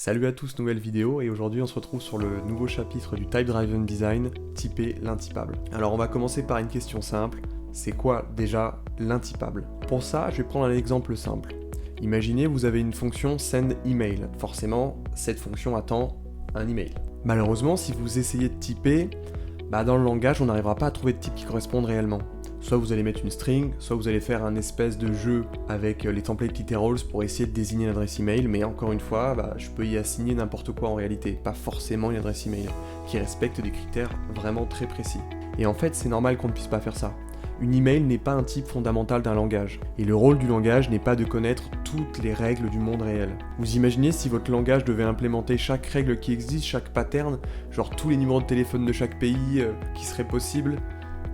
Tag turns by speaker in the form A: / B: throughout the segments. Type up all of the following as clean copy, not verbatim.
A: Salut à tous, nouvelle vidéo, et aujourd'hui on se retrouve sur le nouveau chapitre du Type Driven Design, typer l'intypable. Alors on va commencer par une question simple, c'est quoi déjà l'intypable? Pour ça, je vais prendre un exemple simple. Imaginez vous avez une fonction send email, forcément cette fonction attend un email. Malheureusement, si vous essayez de typer, dans le langage on n'arrivera pas à trouver de type qui corresponde réellement. Soit vous allez mettre une string, soit vous allez faire un espèce de jeu avec les templates literals pour essayer de désigner une adresse email, mais encore une fois, je peux y assigner n'importe quoi en réalité, pas forcément une adresse email, qui respecte des critères vraiment très précis. Et en fait, c'est normal qu'on ne puisse pas faire ça. Une email n'est pas un type fondamental d'un langage, et le rôle du langage n'est pas de connaître toutes les règles du monde réel. Vous imaginez si votre langage devait implémenter chaque règle qui existe, chaque pattern, genre tous les numéros de téléphone de chaque pays qui seraient possibles,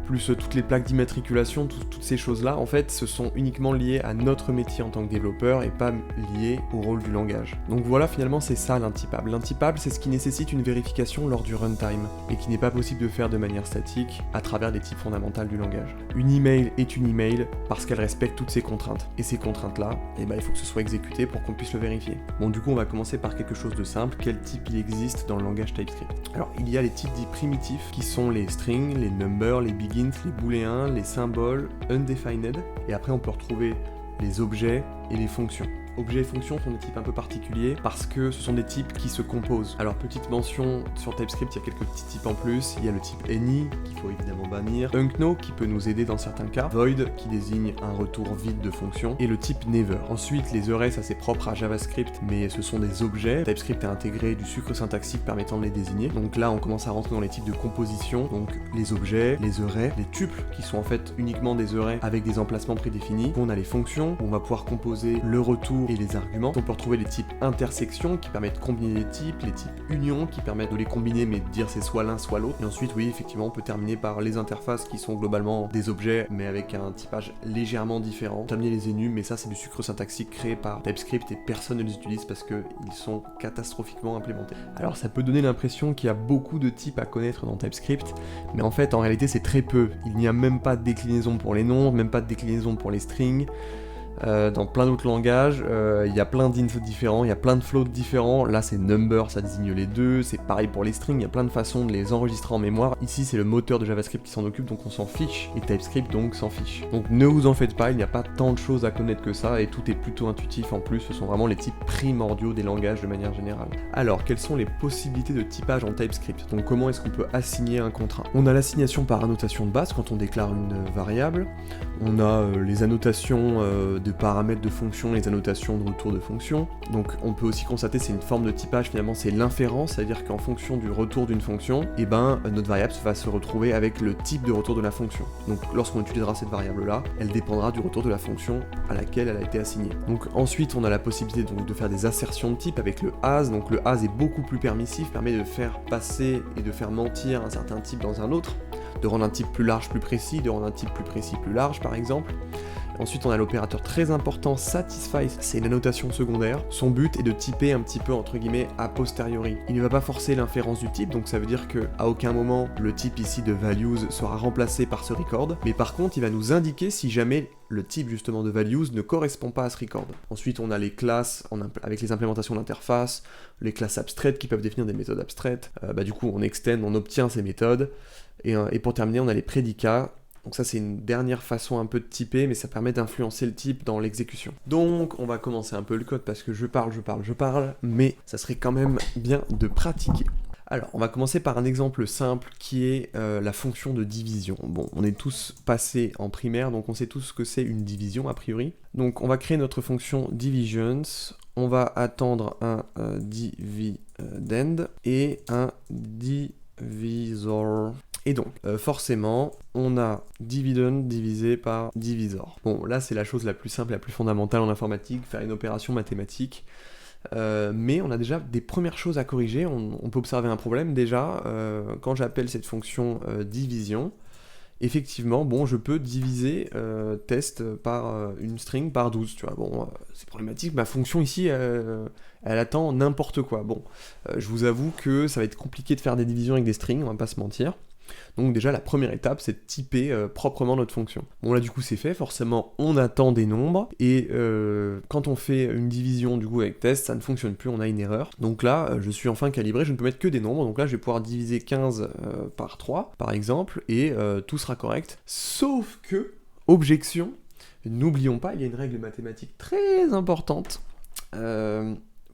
A: plus toutes les plaques d'immatriculation, toutes ces choses-là, en fait, ce sont uniquement liées à notre métier en tant que développeur et pas liées au rôle du langage. Donc voilà, finalement, c'est ça l'intypable. L'intypable, c'est ce qui nécessite une vérification lors du runtime et qui n'est pas possible de faire de manière statique à travers les types fondamentaux du langage. Une email est une email parce qu'elle respecte toutes ces contraintes. Et ces contraintes-là, il faut que ce soit exécuté pour qu'on puisse le vérifier. Bon, du coup, on va commencer par quelque chose de simple. Quel type il existe dans le langage TypeScript? Alors, il y a les types dits primitifs qui sont les strings, les numbers, les begins, les booléens, les symboles, undefined, et après on peut retrouver les objets et les fonctions. Objets et fonctions sont des types un peu particuliers parce que ce sont des types qui se composent. Alors petite mention, sur TypeScript il y a quelques petits types en plus, il y a le type any qu'il faut évidemment bannir, unknow qui peut nous aider dans certains cas, void qui désigne un retour vide de fonction, et le type never. Ensuite les arrays, ça c'est propre à JavaScript mais ce sont des objets. TypeScript a intégré du sucre syntaxique permettant de les désigner. Donc là on commence à rentrer dans les types de composition, donc les objets, les arrays, les tuples qui sont en fait uniquement des arrays avec des emplacements prédéfinis. On a les fonctions où on va pouvoir composer le retour et les arguments. On peut retrouver les types intersections qui permettent de combiner les types unions qui permettent de les combiner mais de dire c'est soit l'un soit l'autre. Et ensuite oui effectivement on peut terminer par les interfaces qui sont globalement des objets mais avec un typage légèrement différent. Terminer les enums, mais ça c'est du sucre syntaxique créé par TypeScript et personne ne les utilise parce qu'ils sont catastrophiquement implémentés. Alors ça peut donner l'impression qu'il y a beaucoup de types à connaître dans TypeScript, mais en fait en réalité c'est très peu. Il n'y a même pas de déclinaison pour les nombres, même pas de déclinaison pour les strings. Dans plein d'autres langages, il y a plein d'infos différents, il y a plein de floats différents. Là c'est number, ça désigne les deux, c'est pareil pour les strings, il y a plein de façons de les enregistrer en mémoire. Ici c'est le moteur de JavaScript qui s'en occupe, donc on s'en fiche, et TypeScript donc s'en fiche. Donc ne vous en faites pas, il n'y a pas tant de choses à connaître que ça, et tout est plutôt intuitif en plus, ce sont vraiment les types primordiaux des langages de manière générale. Alors, quelles sont les possibilités de typage en TypeScript? Donc comment est-ce qu'on peut assigner un contrat? On a l'assignation par annotation de base quand on déclare une variable, on a les annotations de paramètres de fonction, les annotations de retour de fonction. Donc on peut aussi constater c'est une forme de typage, finalement c'est l'inférence, c'est-à-dire qu'en fonction du retour d'une fonction, notre variable va se retrouver avec le type de retour de la fonction. Donc lorsqu'on utilisera cette variable là, elle dépendra du retour de la fonction à laquelle elle a été assignée. Donc ensuite on a la possibilité donc de faire des assertions de type avec le as. Donc le as est beaucoup plus permissif, permet de faire passer et de faire mentir un certain type dans un autre, de rendre un type plus large plus précis, de rendre un type plus précis plus large par exemple. Ensuite on a l'opérateur très important satisfy, c'est une annotation secondaire. Son but est de typer un petit peu entre guillemets a posteriori. Il ne va pas forcer l'inférence du type, donc ça veut dire que à aucun moment le type ici de values sera remplacé par ce record, mais par contre il va nous indiquer si jamais le type justement de values ne correspond pas à ce record. Ensuite on a les classes avec les implémentations d'interface, les classes abstraites qui peuvent définir des méthodes abstraites. Du coup on extend, on obtient ces méthodes, et pour terminer on a les prédicats. Donc ça c'est une dernière façon un peu de typer, mais ça permet d'influencer le type dans l'exécution. Donc on va commencer un peu le code parce que je parle, mais ça serait quand même bien de pratiquer. Alors on va commencer par un exemple simple qui est la fonction de division. Bon, on est tous passés en primaire, donc on sait tous ce que c'est une division a priori. Donc on va créer notre fonction divisions, on va attendre un dividend et un divisor. Et donc, forcément, on a dividend divisé par divisor. Bon, là, c'est la chose la plus simple, la plus fondamentale en informatique, faire une opération mathématique. Mais on a déjà des premières choses à corriger. On peut observer un problème déjà. Quand j'appelle cette fonction division, effectivement, bon, je peux diviser test par une string par 12, tu vois. Bon, c'est problématique. Ma fonction ici, elle attend n'importe quoi. Bon, je vous avoue que ça va être compliqué de faire des divisions avec des strings, on va pas se mentir. Donc déjà la première étape c'est de typer proprement notre fonction. Bon là du coup c'est fait, forcément on attend des nombres, et quand on fait une division du coup avec test, ça ne fonctionne plus, on a une erreur. Donc là je suis enfin calibré, je ne peux mettre que des nombres, donc là je vais pouvoir diviser 15 par 3 par exemple, et tout sera correct. Sauf que, objection, n'oublions pas, il y a une règle mathématique très importante.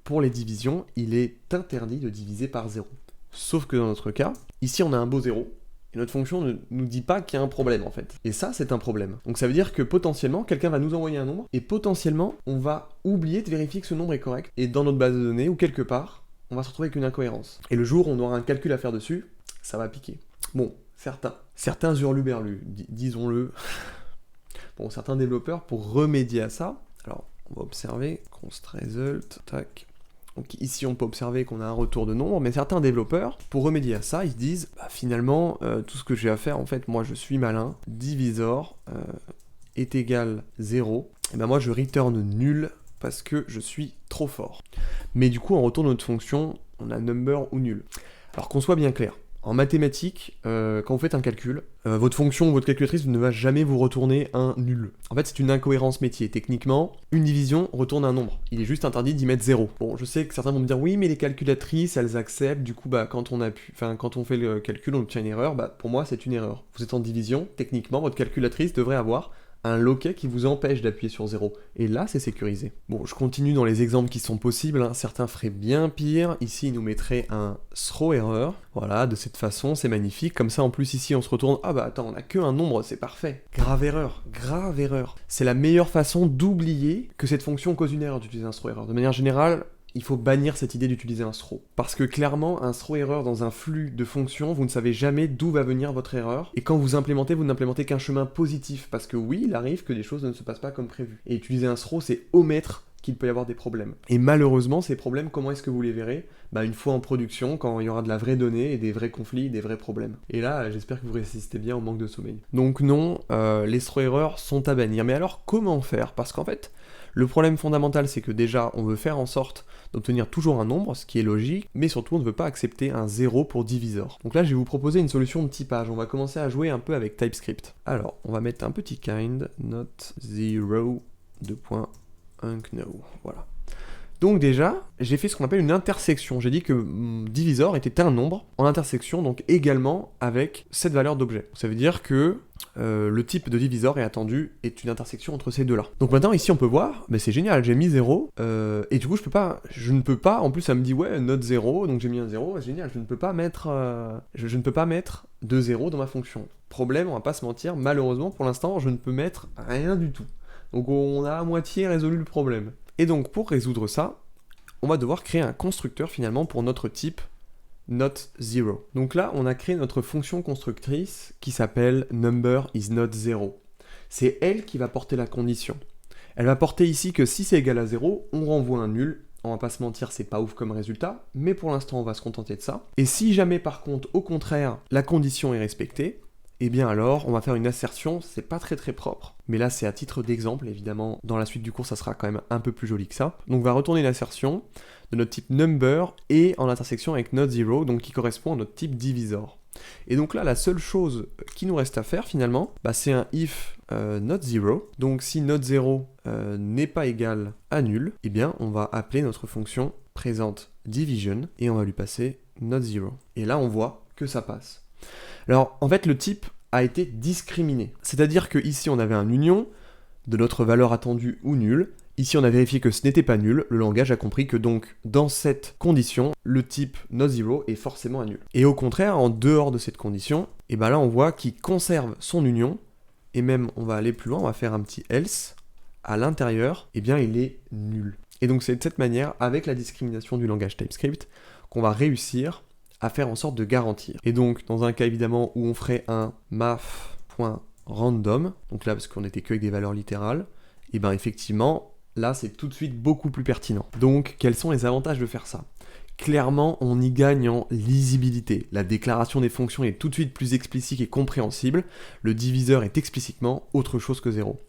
A: Pour les divisions, il est interdit de diviser par 0. Sauf que dans notre cas, ici on a un beau 0, et notre fonction ne nous dit pas qu'il y a un problème en fait. Et ça, c'est un problème. Donc ça veut dire que potentiellement, quelqu'un va nous envoyer un nombre, et potentiellement, on va oublier de vérifier que ce nombre est correct, et dans notre base de données, ou quelque part, on va se retrouver avec une incohérence. Et le jour où on aura un calcul à faire dessus, ça va piquer. Bon, certains hurluberlus, disons-le, bon, certains développeurs, pour remédier à ça, alors, on va observer, const result, tac. Donc ici on peut observer qu'on a un retour de nombre, mais certains développeurs, pour remédier à ça, ils se disent bah, finalement, tout ce que j'ai à faire, en fait, moi je suis malin, divisor est égal 0, et ben moi je return nul parce que je suis trop fort. Mais du coup, en retour de notre fonction, on a number ou nul. Alors qu'on soit bien clair, en mathématiques, quand vous faites un calcul, votre fonction ou votre calculatrice ne va jamais vous retourner un nul. En fait, c'est une incohérence métier. Techniquement, une division retourne un nombre. Il est juste interdit d'y mettre 0. Bon, je sais que certains vont me dire, oui, mais les calculatrices, elles acceptent. Du coup, bah, quand on fait le calcul, on obtient une erreur. Bah, pour moi, c'est une erreur. Vous êtes en division, techniquement, votre calculatrice devrait avoir un loquet qui vous empêche d'appuyer sur 0. Et là, c'est sécurisé. Bon, je continue dans les exemples qui sont possibles, hein. Certains feraient bien pire. Ici, ils nous mettraient un throw error. Voilà, de cette façon, c'est magnifique. Comme ça, en plus, ici, on se retourne. Ah bah attends, on a que un nombre, c'est parfait. Grave erreur, grave erreur. C'est la meilleure façon d'oublier que cette fonction cause une erreur d'utiliser un throw error. De manière générale, il faut bannir cette idée d'utiliser un throw. Parce que clairement, un throw error dans un flux de fonctions, vous ne savez jamais d'où va venir votre erreur. Et quand vous implémentez, vous n'implémentez qu'un chemin positif. Parce que oui, il arrive que des choses ne se passent pas comme prévu. Et utiliser un throw, c'est omettre qu'il peut y avoir des problèmes. Et malheureusement, ces problèmes, comment est-ce que vous les verrez ? Bah, une fois en production, quand il y aura de la vraie donnée et des vrais conflits, des vrais problèmes. Et là, j'espère que vous résistez bien au manque de sommeil. Donc non, les throw errors sont à bannir. Mais alors, comment faire ? Parce qu'en fait, le problème fondamental, c'est que déjà, on veut faire en sorte d'obtenir toujours un nombre, ce qui est logique, mais surtout, on ne veut pas accepter un 0 pour divisor. Donc là, je vais vous proposer une solution de typage. On va commencer à jouer un peu avec TypeScript. Alors, on va mettre un petit kind, not 0, unknown, voilà. Donc déjà, j'ai fait ce qu'on appelle une intersection. J'ai dit que divisor était un nombre en intersection, donc également avec cette valeur d'objet. Ça veut dire que le type de divisor est une intersection entre ces deux-là. Donc maintenant, ici, on peut voir, mais c'est génial, j'ai mis 0, et du coup, je ne peux pas, en plus, ça me dit, ouais, not 0, donc j'ai mis un 0, c'est génial, je ne peux pas mettre de 0 dans ma fonction. Problème, on va pas se mentir, malheureusement, pour l'instant, je ne peux mettre rien du tout. Donc on a à moitié résolu le problème. Et donc pour résoudre ça, on va devoir créer un constructeur finalement pour notre type not0. Donc là, on a créé notre fonction constructrice qui s'appelle number is not 0. C'est elle qui va porter la condition. Elle va porter ici que si c'est égal à 0, on renvoie un nul. On va pas se mentir, c'est pas ouf comme résultat, mais pour l'instant, on va se contenter de ça. Et si jamais par contre, au contraire, la condition est respectée, eh bien alors, on va faire une assertion, c'est pas très propre, mais là c'est à titre d'exemple, évidemment, dans la suite du cours ça sera quand même un peu plus joli que ça. Donc on va retourner l'assertion de notre type number et en intersection avec not0, donc qui correspond à notre type divisor. Et donc là, la seule chose qui nous reste à faire finalement, bah, c'est un if not0, donc si not0 n'est pas égal à nul, eh bien on va appeler notre fonction présente division et on va lui passer not0. Et là on voit que ça passe. Alors, en fait, le type a été discriminé. C'est-à-dire que ici, on avait un union de notre valeur attendue ou nulle. Ici, on a vérifié que ce n'était pas nul. Le langage a compris que donc, dans cette condition, le type not0 est forcément un nul. Et au contraire, en dehors de cette condition, et ben là, on voit qu'il conserve son union. Et même, on va aller plus loin, on va faire un petit else. À l'intérieur, eh bien, il est nul. Et donc, c'est de cette manière, avec la discrimination du langage TypeScript, qu'on va réussir à faire en sorte de garantir. Et donc, dans un cas évidemment où on ferait un math.random, donc là parce qu'on n'était que avec des valeurs littérales, et bien effectivement, là c'est tout de suite beaucoup plus pertinent. Donc, quels sont les avantages de faire ça ? Clairement, on y gagne en lisibilité. La déclaration des fonctions est tout de suite plus explicite et compréhensible. Le diviseur est explicitement autre chose que 0.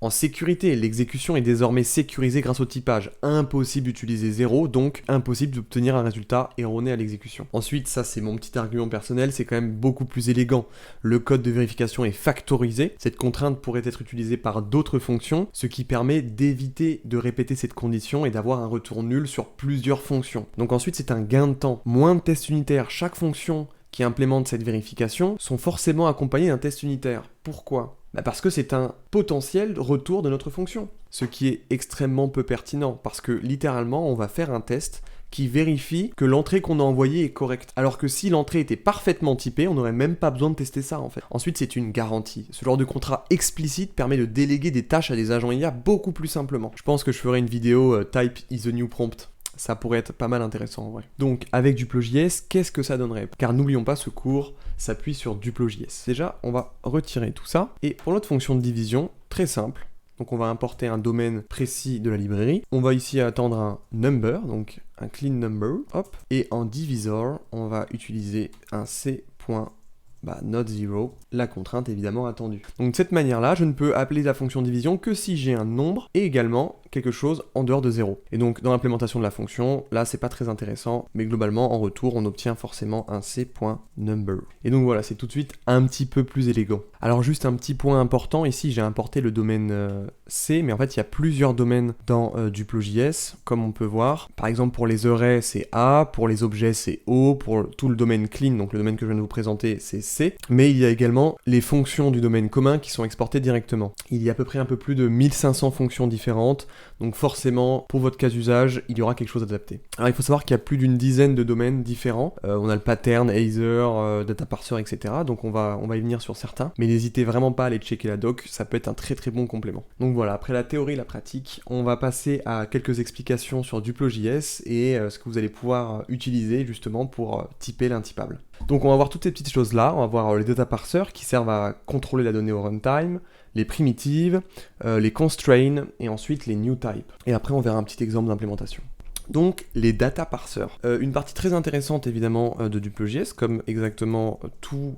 A: En sécurité, l'exécution est désormais sécurisée grâce au typage. Impossible d'utiliser 0, donc impossible d'obtenir un résultat erroné à l'exécution. Ensuite, ça c'est mon petit argument personnel, c'est quand même beaucoup plus élégant. Le code de vérification est factorisé. Cette contrainte pourrait être utilisée par d'autres fonctions, ce qui permet d'éviter de répéter cette condition et d'avoir un retour nul sur plusieurs fonctions. Donc ensuite, c'est un gain de temps. Moins de tests unitaires. Chaque fonction qui implémente cette vérification sont forcément accompagnés d'un test unitaire. Pourquoi ? Parce que c'est un potentiel retour de notre fonction, ce qui est extrêmement peu pertinent, parce que littéralement, on va faire un test qui vérifie que l'entrée qu'on a envoyée est correcte. Alors que si l'entrée était parfaitement typée, on n'aurait même pas besoin de tester ça en fait. Ensuite, c'est une garantie. Ce genre de contrat explicite permet de déléguer des tâches à des agents IA beaucoup plus simplement. Je pense que je ferai une vidéo Type is the new prompt. Ça pourrait être pas mal intéressant en vrai. Donc avec Duplo.js, qu'est-ce que ça donnerait ? Car n'oublions pas, ce cours s'appuie sur Duplo.js. Déjà, on va retirer tout ça. Et pour notre fonction de division, très simple. Donc on va importer un domaine précis de la librairie. On va ici attendre un number, donc un clean number. Hop. Et en divisor, on va utiliser un c.not 0, la contrainte évidemment attendue. Donc de cette manière-là, je ne peux appeler la fonction division que si j'ai un nombre et également quelque chose en dehors de 0. Et donc dans l'implémentation de la fonction, là c'est pas très intéressant, mais globalement en retour on obtient forcément un c.number. Et donc voilà, c'est tout de suite un petit peu plus élégant. Alors juste un petit point important, ici j'ai importé le domaine C, mais en fait il y a plusieurs domaines dans Duplo.js, comme on peut voir. Par exemple pour les arrays c'est A, pour les objets c'est O, pour tout le domaine clean, donc le domaine que je viens de vous présenter c'est C, mais il y a également les fonctions du domaine commun qui sont exportées directement. Il y a à peu près un peu plus de 1500 fonctions différentes, donc forcément, pour votre cas d'usage, il y aura quelque chose d'adapté. Alors il faut savoir qu'il y a plus d'une dizaine de domaines différents. On a le pattern, Either, data parser, etc. Donc on va y venir sur certains. Mais n'hésitez vraiment pas à aller checker la doc, ça peut être un très très bon complément. Donc voilà, après la théorie et la pratique, on va passer à quelques explications sur Duplo.js et ce que vous allez pouvoir utiliser justement pour typer l'intypable. Donc on va voir toutes ces petites choses là, on va voir les data parsers qui servent à contrôler la donnée au runtime, les primitives, les constraints et ensuite les new types. Et après on verra un petit exemple d'implémentation. Donc les data parsers. Une partie très intéressante évidemment de Duplo.js, comme exactement tout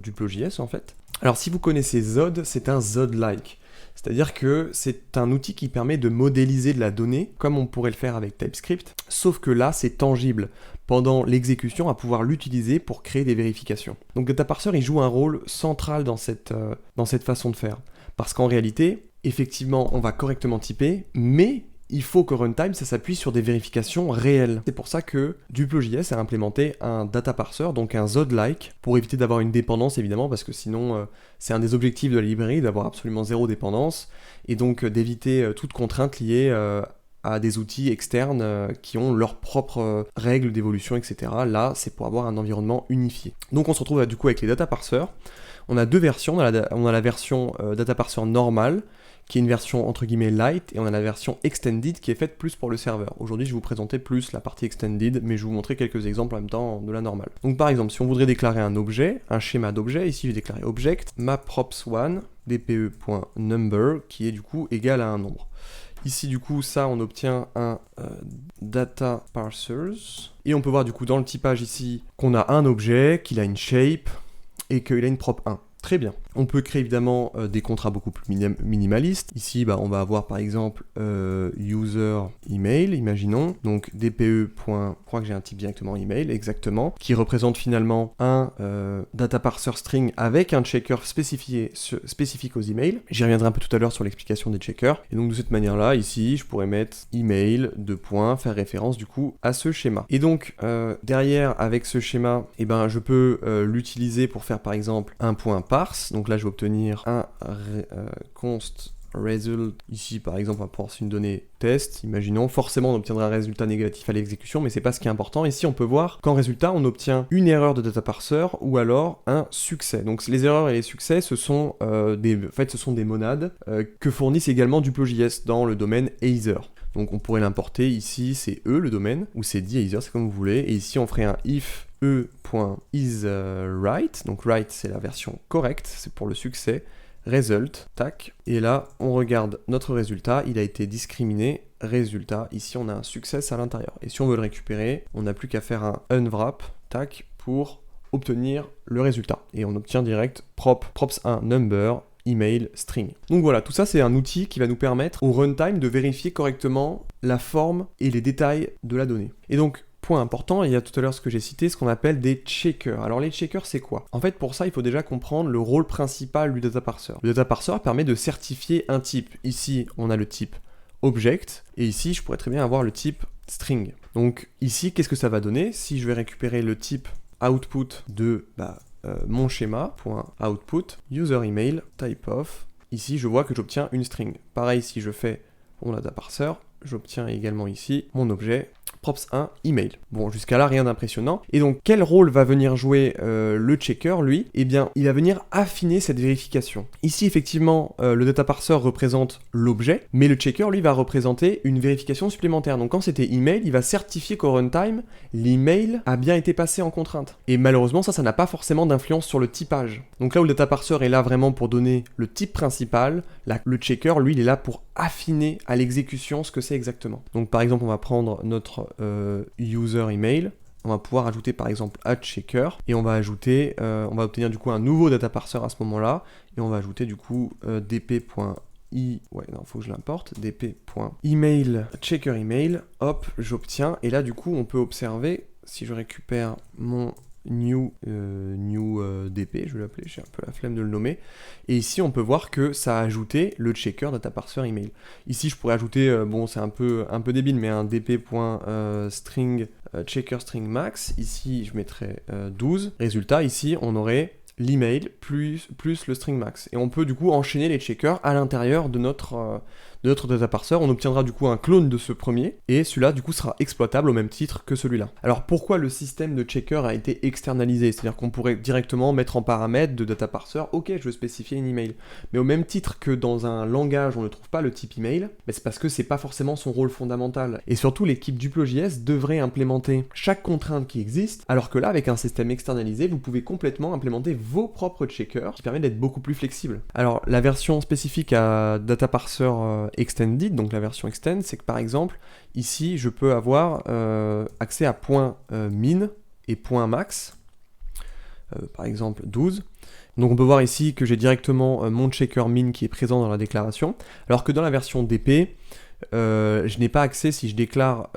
A: Duplo.js en fait. Alors si vous connaissez Zod, c'est un Zod-like. C'est-à-dire que c'est un outil qui permet de modéliser de la donnée, comme on pourrait le faire avec TypeScript, sauf que là, c'est tangible. Pendant l'exécution, à pouvoir l'utiliser pour créer des vérifications. Donc Data Parser, il joue un rôle central dans cette façon de faire. Parce qu'en réalité, effectivement, on va correctement typer, mais il faut que runtime, ça s'appuie sur des vérifications réelles. C'est pour ça que Duplo.js a implémenté un data parser, donc un Zod-like, pour éviter d'avoir une dépendance évidemment, parce que sinon c'est un des objectifs de la librairie, d'avoir absolument zéro dépendance, et donc d'éviter toute contrainte liée à des outils externes qui ont leurs propres règles d'évolution, etc. Là, c'est pour avoir un environnement unifié. Donc on se retrouve du coup avec les data parsers. On a deux versions, on a la version data parser normale, qui est une version entre guillemets light, et on a la version extended qui est faite plus pour le serveur. Aujourd'hui, je vais vous présenter plus la partie extended, mais je vais vous montrer quelques exemples en même temps de la normale. Donc par exemple, si on voudrait déclarer un objet, un schéma d'objet, ici je vais déclarer object maprops1 dpe.number qui est du coup égal à un nombre. Ici du coup ça on obtient un data parsers, et on peut voir du coup dans le typage ici qu'on a un objet, qu'il a une shape et qu'il a une prop 1. Très bien. On peut créer évidemment des contrats beaucoup plus minimalistes. Ici, on va avoir par exemple user email, imaginons. Donc dpe. Je crois que j'ai un type directement email, exactement, qui représente finalement un data parser string avec un checker spécifique aux emails. J'y reviendrai un peu tout à l'heure sur l'explication des checkers. Et donc de cette manière-là, ici, je pourrais mettre email, faire référence du coup à ce schéma. Et donc derrière, avec ce schéma, je peux l'utiliser pour faire par exemple un point parse. Donc là, je vais obtenir un const result. Ici, par exemple, on va prendre une donnée test. Imaginons, forcément, on obtiendra un résultat négatif à l'exécution, mais c'est pas ce qui est important. Ici, on peut voir qu'en résultat, on obtient une erreur de data parser ou alors un succès. Donc, les erreurs et les succès, ce sont des monades que fournissent également Duplo.js dans le domaine Either. Donc, on pourrait l'importer ici, c'est le domaine, ou c'est Either, c'est comme vous voulez. Et ici, on ferait un if e.isWrite, donc write c'est la version correcte, c'est pour le succès, result, tac, et là on regarde notre résultat, il a été discriminé, résultat, ici on a un success à l'intérieur, et si on veut le récupérer, on n'a plus qu'à faire un unwrap, tac, pour obtenir le résultat, et on obtient direct props1 number, email string. Donc voilà, tout ça c'est un outil qui va nous permettre au runtime de vérifier correctement la forme et les détails de la donnée. Et donc, point important, il y a tout à l'heure ce que j'ai cité, ce qu'on appelle des checkers. Alors les checkers c'est quoi? En fait pour ça il faut déjà comprendre le rôle principal du data parser. Le data parser permet de certifier un type. Ici on a le type object et ici je pourrais très bien avoir le type string. Donc ici qu'est-ce que ça va donner? Si je vais récupérer le type output de mon schéma, .output, user email, type of, ici je vois que j'obtiens une string. Pareil si je fais mon data parser, j'obtiens également ici mon objet props1 email. Bon, jusqu'à là, rien d'impressionnant. Et donc, quel rôle va venir jouer le checker, lui? Eh bien, il va venir affiner cette vérification. Ici, effectivement, le data parser représente l'objet, mais le checker, lui, va représenter une vérification supplémentaire. Donc, quand c'était email, il va certifier qu'au runtime, l'email a bien été passé en contrainte. Et malheureusement, ça n'a pas forcément d'influence sur le typage. Donc là où le data parser est là vraiment pour donner le type principal, le checker, lui, il est là pour affiner à l'exécution ce que c'est exactement. Donc, par exemple, on va prendre notre user email, on va pouvoir ajouter par exemple @checker et on va ajouter, on va obtenir du coup un nouveau data parser à ce moment-là et on va ajouter du coup faut que je l'importe, dp.email checker email, hop, j'obtiens et là du coup on peut observer si je récupère mon new dp, je vais l'appeler, j'ai un peu la flemme de le nommer, et ici on peut voir que ça a ajouté le checker data parser email. Ici je pourrais ajouter, bon c'est un peu débile, mais un dp.string checker string max, ici je mettrais 12, résultat ici on aurait l'email plus le string max, et on peut du coup enchaîner les checkers à l'intérieur de notre data parser. On obtiendra du coup un clone de ce premier, et celui-là du coup sera exploitable au même titre que celui-là. Alors pourquoi le système de checker a été externalisé? C'est-à-dire qu'on pourrait directement mettre en paramètre de data parser, ok je veux spécifier une email, mais au même titre que dans un langage on ne trouve pas le type email, c'est parce que c'est pas forcément son rôle fondamental. Et surtout l'équipe Duplo.js devrait implémenter chaque contrainte qui existe, alors que là avec un système externalisé vous pouvez complètement implémenter vos propres checkers qui permettent d'être beaucoup plus flexible. Alors la version spécifique à data parser extended, donc la version extend, c'est que par exemple ici je peux avoir accès à .min et .max, par exemple 12. Donc on peut voir ici que j'ai directement mon checker min qui est présent dans la déclaration, alors que dans la version DP, je n'ai pas accès si je déclare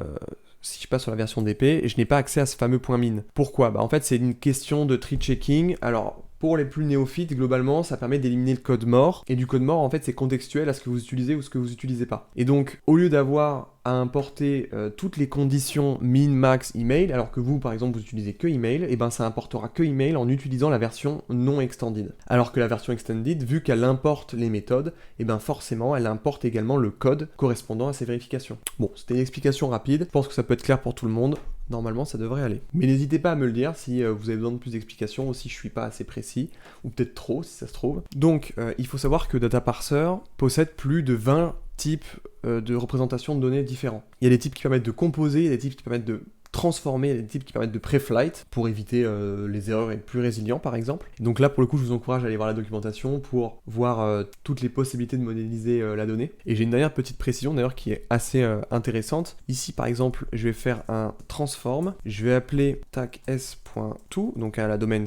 A: si je passe sur la version DP, je n'ai pas accès à ce fameux .min. Pourquoi? En fait c'est une question de tree checking. Alors pour les plus néophytes, globalement, ça permet d'éliminer le code mort. Et du code mort, en fait, c'est contextuel à ce que vous utilisez ou ce que vous n'utilisez pas. Et donc, au lieu d'avoir à importer toutes les conditions min, max, email, alors que vous, par exemple, vous utilisez que email, et ben ça importera que email en utilisant la version non extended. Alors que la version extended, vu qu'elle importe les méthodes, et ben forcément, elle importe également le code correspondant à ces vérifications. Bon, c'était une explication rapide. Je pense que ça peut être clair pour tout le monde. Normalement, ça devrait aller. Mais n'hésitez pas à me le dire si vous avez besoin de plus d'explications ou si je suis pas assez précis, ou peut-être trop si ça se trouve. Donc, il faut savoir que data parser possède plus de 20 types de représentation de données différents. Il y a des types qui permettent de composer, il y a des types qui permettent de transformer, il y a des types qui permettent de pré-flight pour éviter les erreurs et être plus résilient par exemple. Donc là pour le coup je vous encourage à aller voir la documentation pour voir toutes les possibilités de modéliser la donnée. Et j'ai une dernière petite précision d'ailleurs qui est assez intéressante. Ici par exemple je vais faire un transform, je vais appeler s.to, donc à la domaine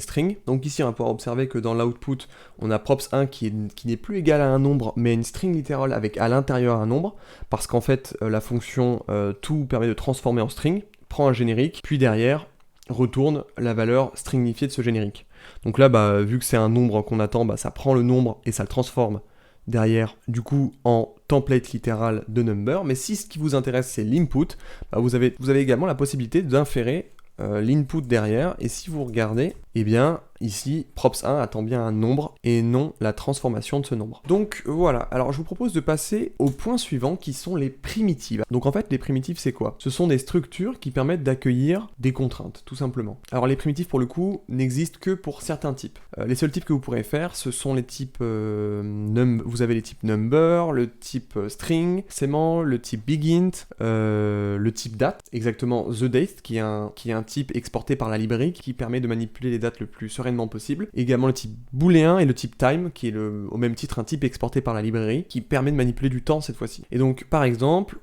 A: string. Donc ici on va pouvoir observer que dans l'output on a props1 qui n'est plus égal à un nombre mais une string littérale avec à l'intérieur un nombre, parce qu'en fait la fonction to permet de transformer en string, prend un générique, puis derrière retourne la valeur stringifiée de ce générique. Donc là, vu que c'est un nombre qu'on attend, ça prend le nombre et ça le transforme derrière, du coup, en template littéral de number. Mais si ce qui vous intéresse, c'est l'input, vous avez également la possibilité d'inférer l'input derrière. Et si vous regardez, eh bien, ici, props1 attend bien un nombre et non la transformation de ce nombre. Donc voilà, alors je vous propose de passer au point suivant qui sont les primitives. Donc en fait, les primitives, c'est quoi? Ce sont des structures qui permettent d'accueillir des contraintes, tout simplement. Alors les primitives, pour le coup, n'existent que pour certains types. Les seuls types que vous pourrez faire, ce sont les types vous avez les types number, le type string, forcément, le type begint, le type date, exactement the date, qui est un type exporté par la librairie qui permet de manipuler les dates le plus sereinement possible. Également le type booléen et le type time, qui est au même titre un type exporté par la librairie, qui permet de manipuler du temps cette fois-ci. Et donc par exemple,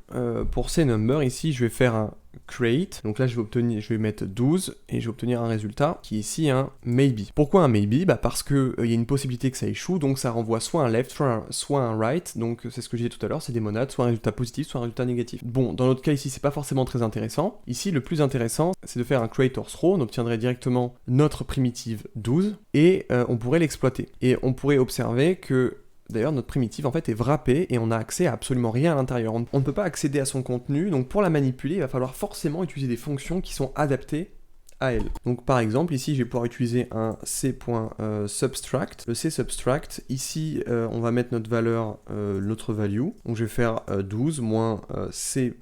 A: pour ces numbers ici, je vais faire un create. Donc là, je vais mettre 12 et je vais obtenir un résultat qui est ici un maybe. Pourquoi un maybe? Parce que il y a une possibilité que ça échoue, donc ça renvoie soit un left, soit un right. Donc c'est ce que j'ai dit tout à l'heure, c'est des monades, soit un résultat positif, soit un résultat négatif. Bon, dans notre cas ici, c'est pas forcément très intéressant. Ici, le plus intéressant, c'est de faire un creator throw. On obtiendrait directement notre primitive 12 et on pourrait l'exploiter. Et on pourrait observer que d'ailleurs, notre primitive en fait est wrappée et on n'a accès à absolument rien à l'intérieur. On ne peut pas accéder à son contenu, donc pour la manipuler, il va falloir forcément utiliser des fonctions qui sont adaptées à elle. Donc par exemple, ici, je vais pouvoir utiliser un c.substract. Le c.substract, ici, on va mettre notre valeur, notre value. Donc je vais faire 12 moins c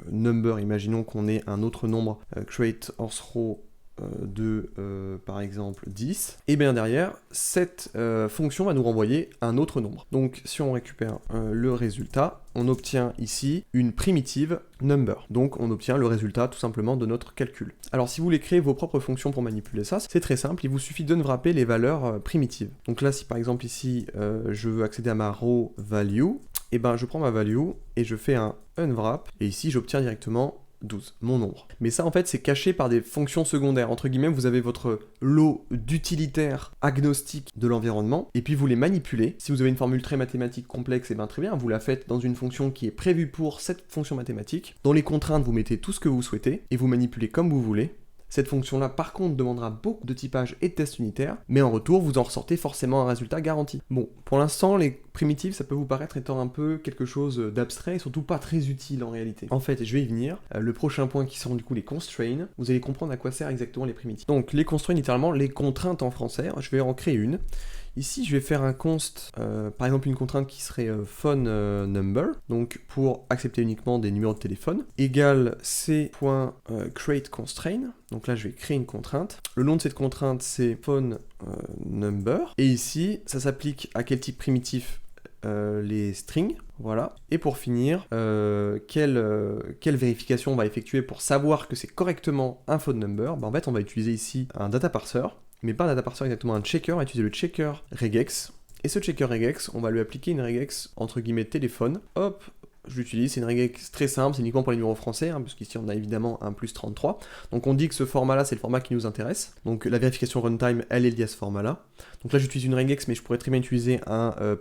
A: number, imaginons qu'on ait un autre nombre, create row de par exemple 10, et bien derrière cette fonction va nous renvoyer un autre nombre. Donc si on récupère le résultat, on obtient ici une primitive number. Donc on obtient le résultat tout simplement de notre calcul. Alors si vous voulez créer vos propres fonctions pour manipuler ça, c'est très simple, il vous suffit de wrapper les valeurs primitives. Donc là si par exemple ici je veux accéder à ma row value, et ben je prends ma value et je fais un unwrap, et ici j'obtiens directement 12, mon nombre. Mais ça en fait c'est caché par des fonctions secondaires, entre guillemets vous avez votre lot d'utilitaires agnostiques de l'environnement, et puis vous les manipulez. Si vous avez une formule très mathématique complexe, et bien très bien, vous la faites dans une fonction qui est prévue pour cette fonction mathématique. Dans les contraintes vous mettez tout ce que vous souhaitez, et vous manipulez comme vous voulez. Cette fonction-là, par contre, demandera beaucoup de typage et de tests unitaires, mais en retour, vous en ressortez forcément un résultat garanti. Bon, pour l'instant, les primitives, ça peut vous paraître étant un peu quelque chose d'abstrait et surtout pas très utile en réalité. En fait, je vais y venir. Le prochain point qui sont du coup les constraints, vous allez comprendre à quoi servent exactement les primitives. Donc, les constraints, littéralement, les contraintes en français, je vais en créer une. Ici, je vais faire un const, par exemple une contrainte qui serait phone number, donc pour accepter uniquement des numéros de téléphone, égale c.createConstraint. Donc là, je vais créer une contrainte. Le nom de cette contrainte, c'est phone number. Et ici, ça s'applique à quel type primitif? Les strings, voilà. Et pour finir, quelle vérification on va effectuer pour savoir que c'est correctement un phone number? En fait, on va utiliser ici un data parser, mais pas un data parser exactement, un checker. On va utiliser le checker regex. Et ce checker regex, on va lui appliquer une regex entre guillemets téléphone. Hop, je l'utilise, c'est une regex très simple, c'est uniquement pour les numéros français, puisqu'ici on a évidemment un plus 33. Donc on dit que ce format-là, c'est le format qui nous intéresse. Donc la vérification runtime, elle est liée à ce format-là. Donc là, j'utilise une regex, mais je pourrais très bien utiliser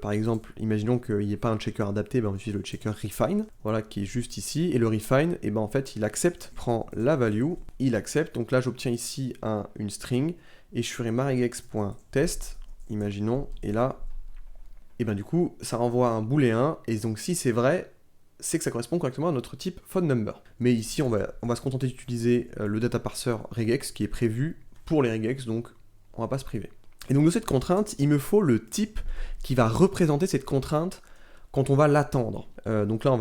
A: par exemple, imaginons qu'il n'y ait pas un checker adapté, on utilise le checker refine, voilà, qui est juste ici. Et le refine, en fait, il accepte, prend la value, il accepte. Donc là, j'obtiens ici une string, et je ferai ma regex.test, imaginons, et là, du coup, ça renvoie un booléen, et donc si c'est vrai, c'est que ça correspond correctement à notre type phone number. Mais ici, on va se contenter d'utiliser le data parser regex qui est prévu pour les regex, donc on va pas se priver. Et donc de cette contrainte, il me faut le type qui va représenter cette contrainte quand on va l'attendre. Donc là, on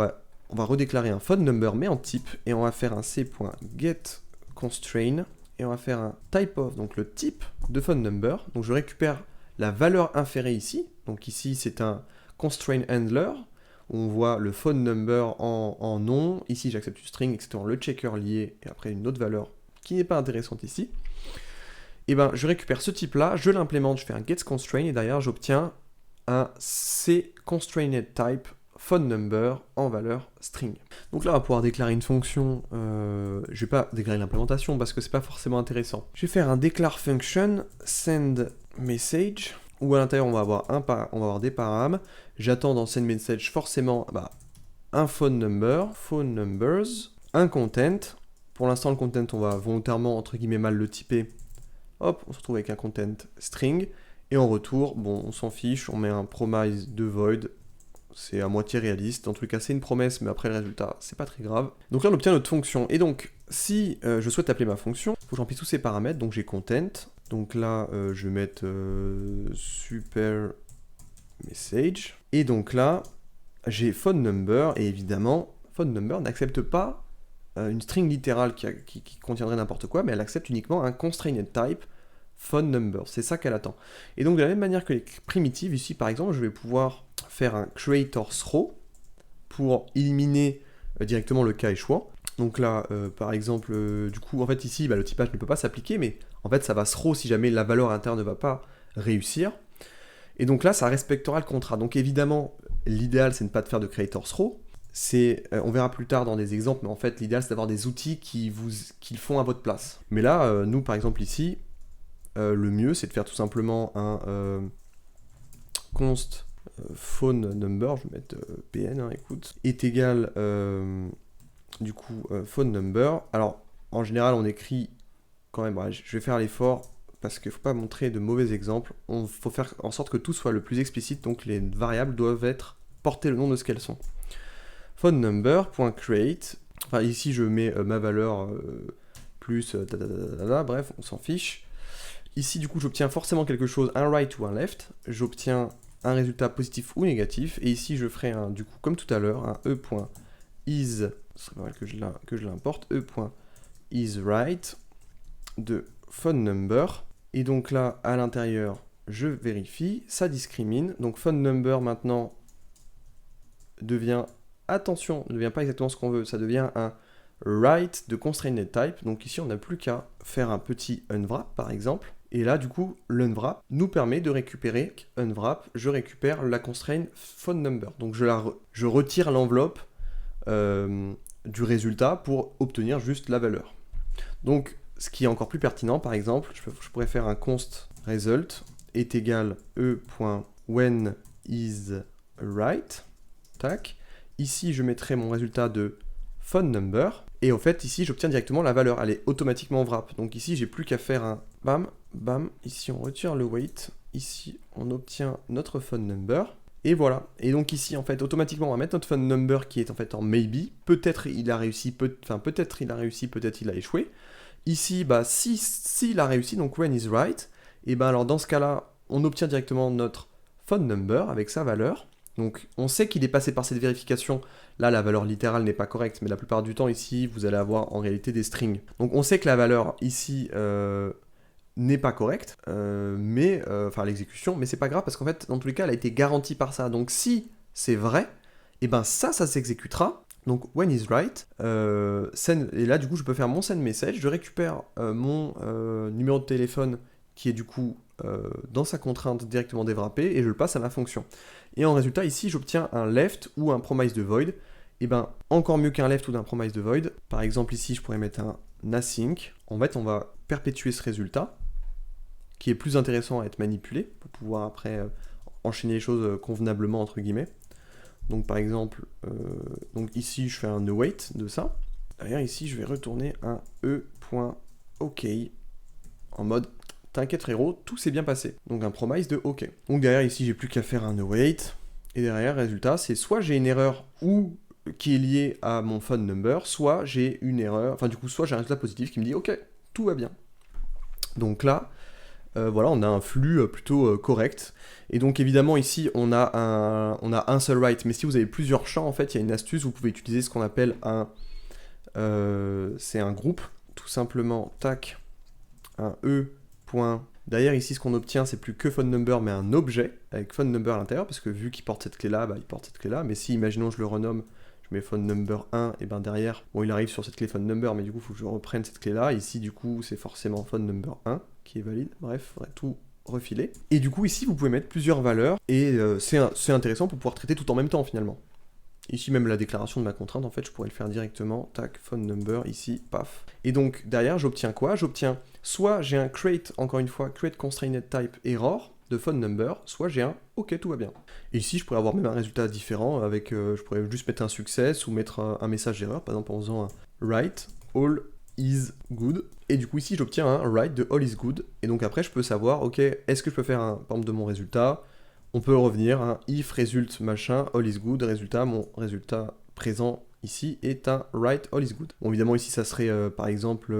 A: va redéclarer un phone number, mais en type, et on va faire un c.getConstraint, et on va faire un typeOf, donc le type de phone number. Donc je récupère la valeur inférée ici. Donc ici, c'est un constraint handler. On voit le phone number en nom. Ici, j'accepte une string, etc. Le checker lié, et après une autre valeur qui n'est pas intéressante ici. Et je récupère ce type-là, je l'implémente, je fais un getConstraint, et derrière, j'obtiens un cConstrainedType phone number en valeur string. Donc là, on va pouvoir déclarer une fonction. Je vais pas déclarer l'implémentation parce que c'est pas forcément intéressant. Je vais faire un declare function sendMessage, où à l'intérieur on va avoir des params. J'attends dans sendMessage forcément un phone numbers, un content. Pour l'instant, le content, on va volontairement entre guillemets mal le typer. Hop, on se retrouve avec un content string. Et en retour, bon, on s'en fiche, on met un promise de void. C'est à moitié réaliste. En tout cas, c'est une promesse, mais après le résultat, c'est pas très grave. Donc là, on obtient notre fonction. Et donc, si je souhaite appeler ma fonction, il faut que j'emplisse tous ces paramètres. Donc j'ai content. Donc là, je vais mettre super message. Et donc là, j'ai phone number. Et évidemment, phone number n'accepte pas une string littérale qui contiendrait n'importe quoi, mais elle accepte uniquement un constrained type phone number. C'est ça qu'elle attend. Et donc de la même manière que les primitives, ici par exemple, je vais pouvoir faire un creator throw pour éliminer directement le cas échouant. Donc là, par exemple, du coup, en fait ici, le typage ne peut pas s'appliquer, mais en fait ça va throw si jamais la valeur interne ne va pas réussir. Et donc là, ça respectera le contrat. Donc évidemment, l'idéal, c'est de ne pas de faire de creator throw. on verra plus tard dans des exemples, mais en fait l'idéal c'est d'avoir des outils qui le font à votre place. Mais là, nous par exemple ici, le mieux c'est de faire tout simplement un const phone number, je vais mettre PN, hein, écoute, est égal du coup phone number. Alors en général on écrit quand même, je vais faire l'effort parce qu'il ne faut pas montrer de mauvais exemples. Il faut faire en sorte que tout soit le plus explicite, donc les variables doivent être porter le nom de ce qu'elles sont. Phone number.create, enfin ici je mets ma valeur plus bref, on s'en fiche. Ici du coup j'obtiens forcément quelque chose, un right ou un left, j'obtiens un résultat positif ou négatif, et ici je ferai du coup comme tout à l'heure, un e.is, ce serait pas mal que je l'importe, e.isRight de phone number, et donc là à l'intérieur je vérifie, ça discrimine, donc phone number maintenant devient, attention, ne devient pas exactement ce qu'on veut, ça devient un write de constrained type, donc ici on n'a plus qu'à faire un petit unwrap par exemple, et là du coup l'unwrap nous permet de récupérer, unwrap, je récupère la constraint phone number, donc je retire l'enveloppe du résultat pour obtenir juste la valeur. Donc ce qui est encore plus pertinent, par exemple, je pourrais faire un const result est égal e.whenIsWrite. Tac. Ici, je mettrai mon résultat de phone number. Et en fait, ici, j'obtiens directement la valeur. Elle est automatiquement wrap. Donc ici, j'ai plus qu'à faire un bam, bam. Ici, on retire le wait. Ici, on obtient notre phone number. Et voilà. Et donc ici, en fait, automatiquement, on va mettre notre phone number qui est en fait en maybe. Peut-être il a réussi, peut-être il a réussi, peut-être il a échoué. Ici, bah, s'il a réussi, donc when is right, et ben alors dans ce cas-là, on obtient directement notre phone number avec sa valeur. Donc on sait qu'il est passé par cette vérification. Là, la valeur littérale n'est pas correcte, mais la plupart du temps ici, vous allez avoir en réalité des strings. Donc on sait que la valeur ici n'est pas correcte, enfin l'exécution, mais c'est pas grave parce qu'en fait, dans tous les cas, elle a été garantie par ça. Donc si c'est vrai, et ben ça s'exécutera. Donc when is right, et là du coup je peux faire mon send message, je récupère mon numéro de téléphone qui est du coup dans sa contrainte directement déwrappé et je le passe à ma fonction. Et en résultat ici j'obtiens un left ou un promise de void, et ben encore mieux qu'un left ou d'un promise de void, par exemple ici je pourrais mettre un async, en fait on va perpétuer ce résultat qui est plus intéressant à être manipulé pour pouvoir après enchaîner les choses convenablement entre guillemets. Donc par exemple, donc ici je fais un await de ça. Derrière ici je vais retourner un e.ok en mode t'inquiète frérot, tout s'est bien passé. Donc un promise de ok. Donc derrière ici j'ai plus qu'à faire un await. Et derrière résultat c'est soit j'ai une erreur ou qui est liée à mon phone number, soit j'ai une erreur, enfin du coup soit j'ai un résultat positif qui me dit ok, tout va bien. Donc là, voilà, on a un flux plutôt correct. Et donc évidemment ici on a un seul write, mais si vous avez plusieurs champs en fait il y a une astuce, vous pouvez utiliser ce qu'on appelle c'est un groupe, tout simplement, tac, un e. Derrière ici ce qu'on obtient c'est plus que phone number mais un objet avec phone number à l'intérieur, parce que vu qu'il porte cette clé là, bah, il porte cette clé là, mais si imaginons je le renomme, je mets phone number 1, et ben derrière, bon il arrive sur cette clé phone number, mais du coup il faut que je reprenne cette clé là, ici du coup c'est forcément phone number 1 qui est valide, bref, faudrait tout refiler. Et du coup ici vous pouvez mettre plusieurs valeurs, et c'est intéressant pour pouvoir traiter tout en même temps finalement. Ici même la déclaration de ma contrainte, en fait je pourrais le faire directement, tac, phone number, ici, paf. Et donc derrière j'obtiens quoi? J'obtiens soit j'ai un create, encore une fois, create constrained type error de phone number, soit j'ai un ok tout va bien. Et ici je pourrais avoir même un résultat différent avec, je pourrais juste mettre un success ou mettre un message d'erreur, par exemple en faisant un write all is good. Et du coup ici j'obtiens un write de all is good. Et donc après je peux savoir, ok, est-ce que je peux faire un par exemple de mon résultat? On peut revenir à if result machin, all is good, résultat, mon résultat présent ici est un write all is good. Bon évidemment ici ça serait par exemple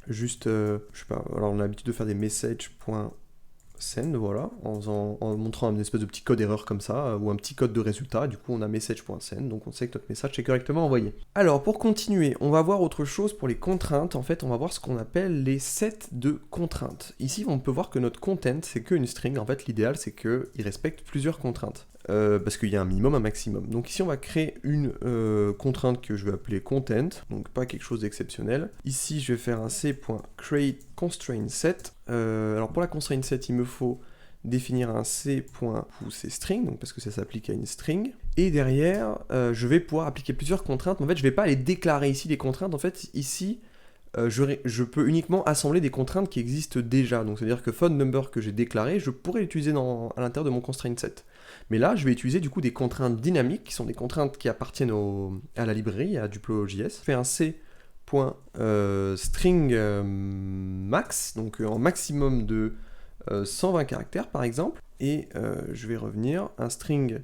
A: juste, je sais pas, alors on a l'habitude de faire des message.send, voilà, en montrant une espèce de petit code erreur comme ça, ou un petit code de résultat, du coup on a message.send, donc on sait que notre message est correctement envoyé. Alors pour continuer, on va voir autre chose pour les contraintes, en fait on va voir ce qu'on appelle les sets de contraintes. Ici on peut voir que notre content c'est qu'une string, en fait l'idéal c'est qu'il respecte plusieurs contraintes. Parce qu'il y a un minimum, un maximum. Donc ici on va créer une contrainte que je vais appeler content, donc pas quelque chose d'exceptionnel. Ici je vais faire un c.createConstraintSet. Alors pour la constraint set il me faut définir un c.string, donc parce que ça s'applique à une string. Et derrière, je vais pouvoir appliquer plusieurs contraintes. En fait, je ne vais pas aller déclarer ici les contraintes. En fait, ici, je peux uniquement assembler des contraintes qui existent déjà. Donc, c'est-à-dire que phone number que j'ai déclaré, je pourrais l'utiliser à l'intérieur de mon constraint set. Mais là, je vais utiliser du coup des contraintes dynamiques, qui sont des contraintes qui appartiennent à la librairie, à Duplo.js. Je fais un c.string max, donc en maximum de 120 caractères par exemple. Et je vais revenir un string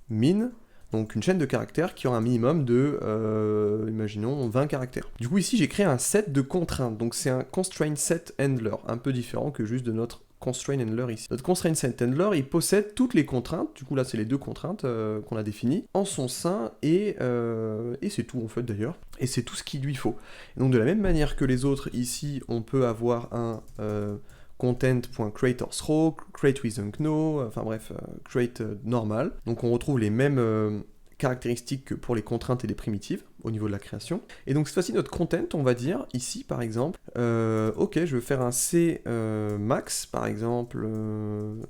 A: min, donc une chaîne de caractères qui aura un minimum de, imaginons, 20 caractères. Du coup, ici, j'ai créé un set de contraintes. Donc, c'est un constraint set handler, un peu différent que juste de notre constraint handler ici. Notre constraint set handler, il possède toutes les contraintes. Du coup, là, c'est les deux contraintes qu'on a définies en son sein et c'est tout, en fait, d'ailleurs. Et c'est tout ce qu'il lui faut. Et donc, de la même manière que les autres, ici, on peut avoir un content.creatorsRow, create with unknow, enfin bref, create normal. Donc on retrouve les mêmes caractéristiques que pour les contraintes et les primitives au niveau de la création. Et donc cette fois-ci notre content, on va dire ici par exemple, ok, je veux faire un c max par exemple,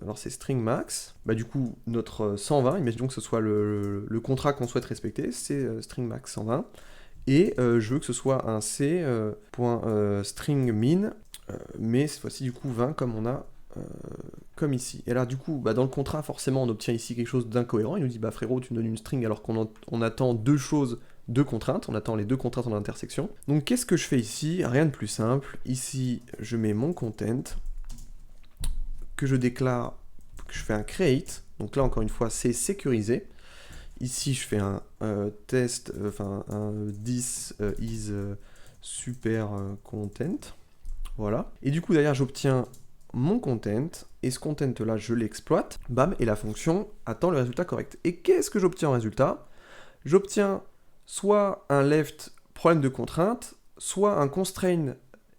A: alors c'est string max, bah du coup notre 120, imaginons que ce soit le contrat qu'on souhaite respecter, c'est string max 120, et je veux que ce soit un c.string min, mais cette fois-ci du coup 20 comme on a comme ici. Et là du coup dans le contrat forcément on obtient ici quelque chose d'incohérent, il nous dit bah frérot tu me donnes une string alors qu'on attend deux contraintes, on attend les deux contraintes en intersection. Donc qu'est-ce que je fais ici? Rien de plus simple, ici je mets mon content, que je déclare, que je fais un create, donc là encore une fois c'est sécurisé. Ici je fais un test, un this is super content. Voilà. Et du coup, derrière, j'obtiens mon content, et ce content-là, je l'exploite, bam, et la fonction attend le résultat correct. Et qu'est-ce que j'obtiens en résultat? J'obtiens soit un left problème de contrainte, soit un constraint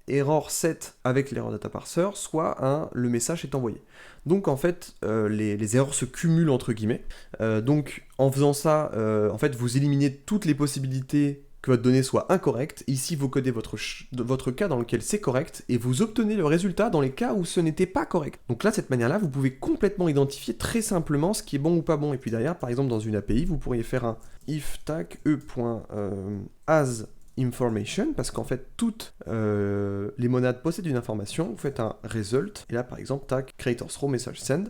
A: error set avec l'erreur data parser, soit le message est envoyé. Donc en fait, les erreurs se cumulent entre guillemets. Donc en faisant ça, en fait, vous éliminez toutes les possibilités que votre donnée soit incorrecte. Ici, vous codez votre cas dans lequel c'est correct, et vous obtenez le résultat dans les cas où ce n'était pas correct. Donc là, de cette manière-là, vous pouvez complètement identifier très simplement ce qui est bon ou pas bon. Et puis derrière, par exemple, dans une API, vous pourriez faire un if tag e.as information, parce qu'en fait, toutes les monades possèdent une information. Vous faites un result, et là, par exemple, tag creatorsRow message send.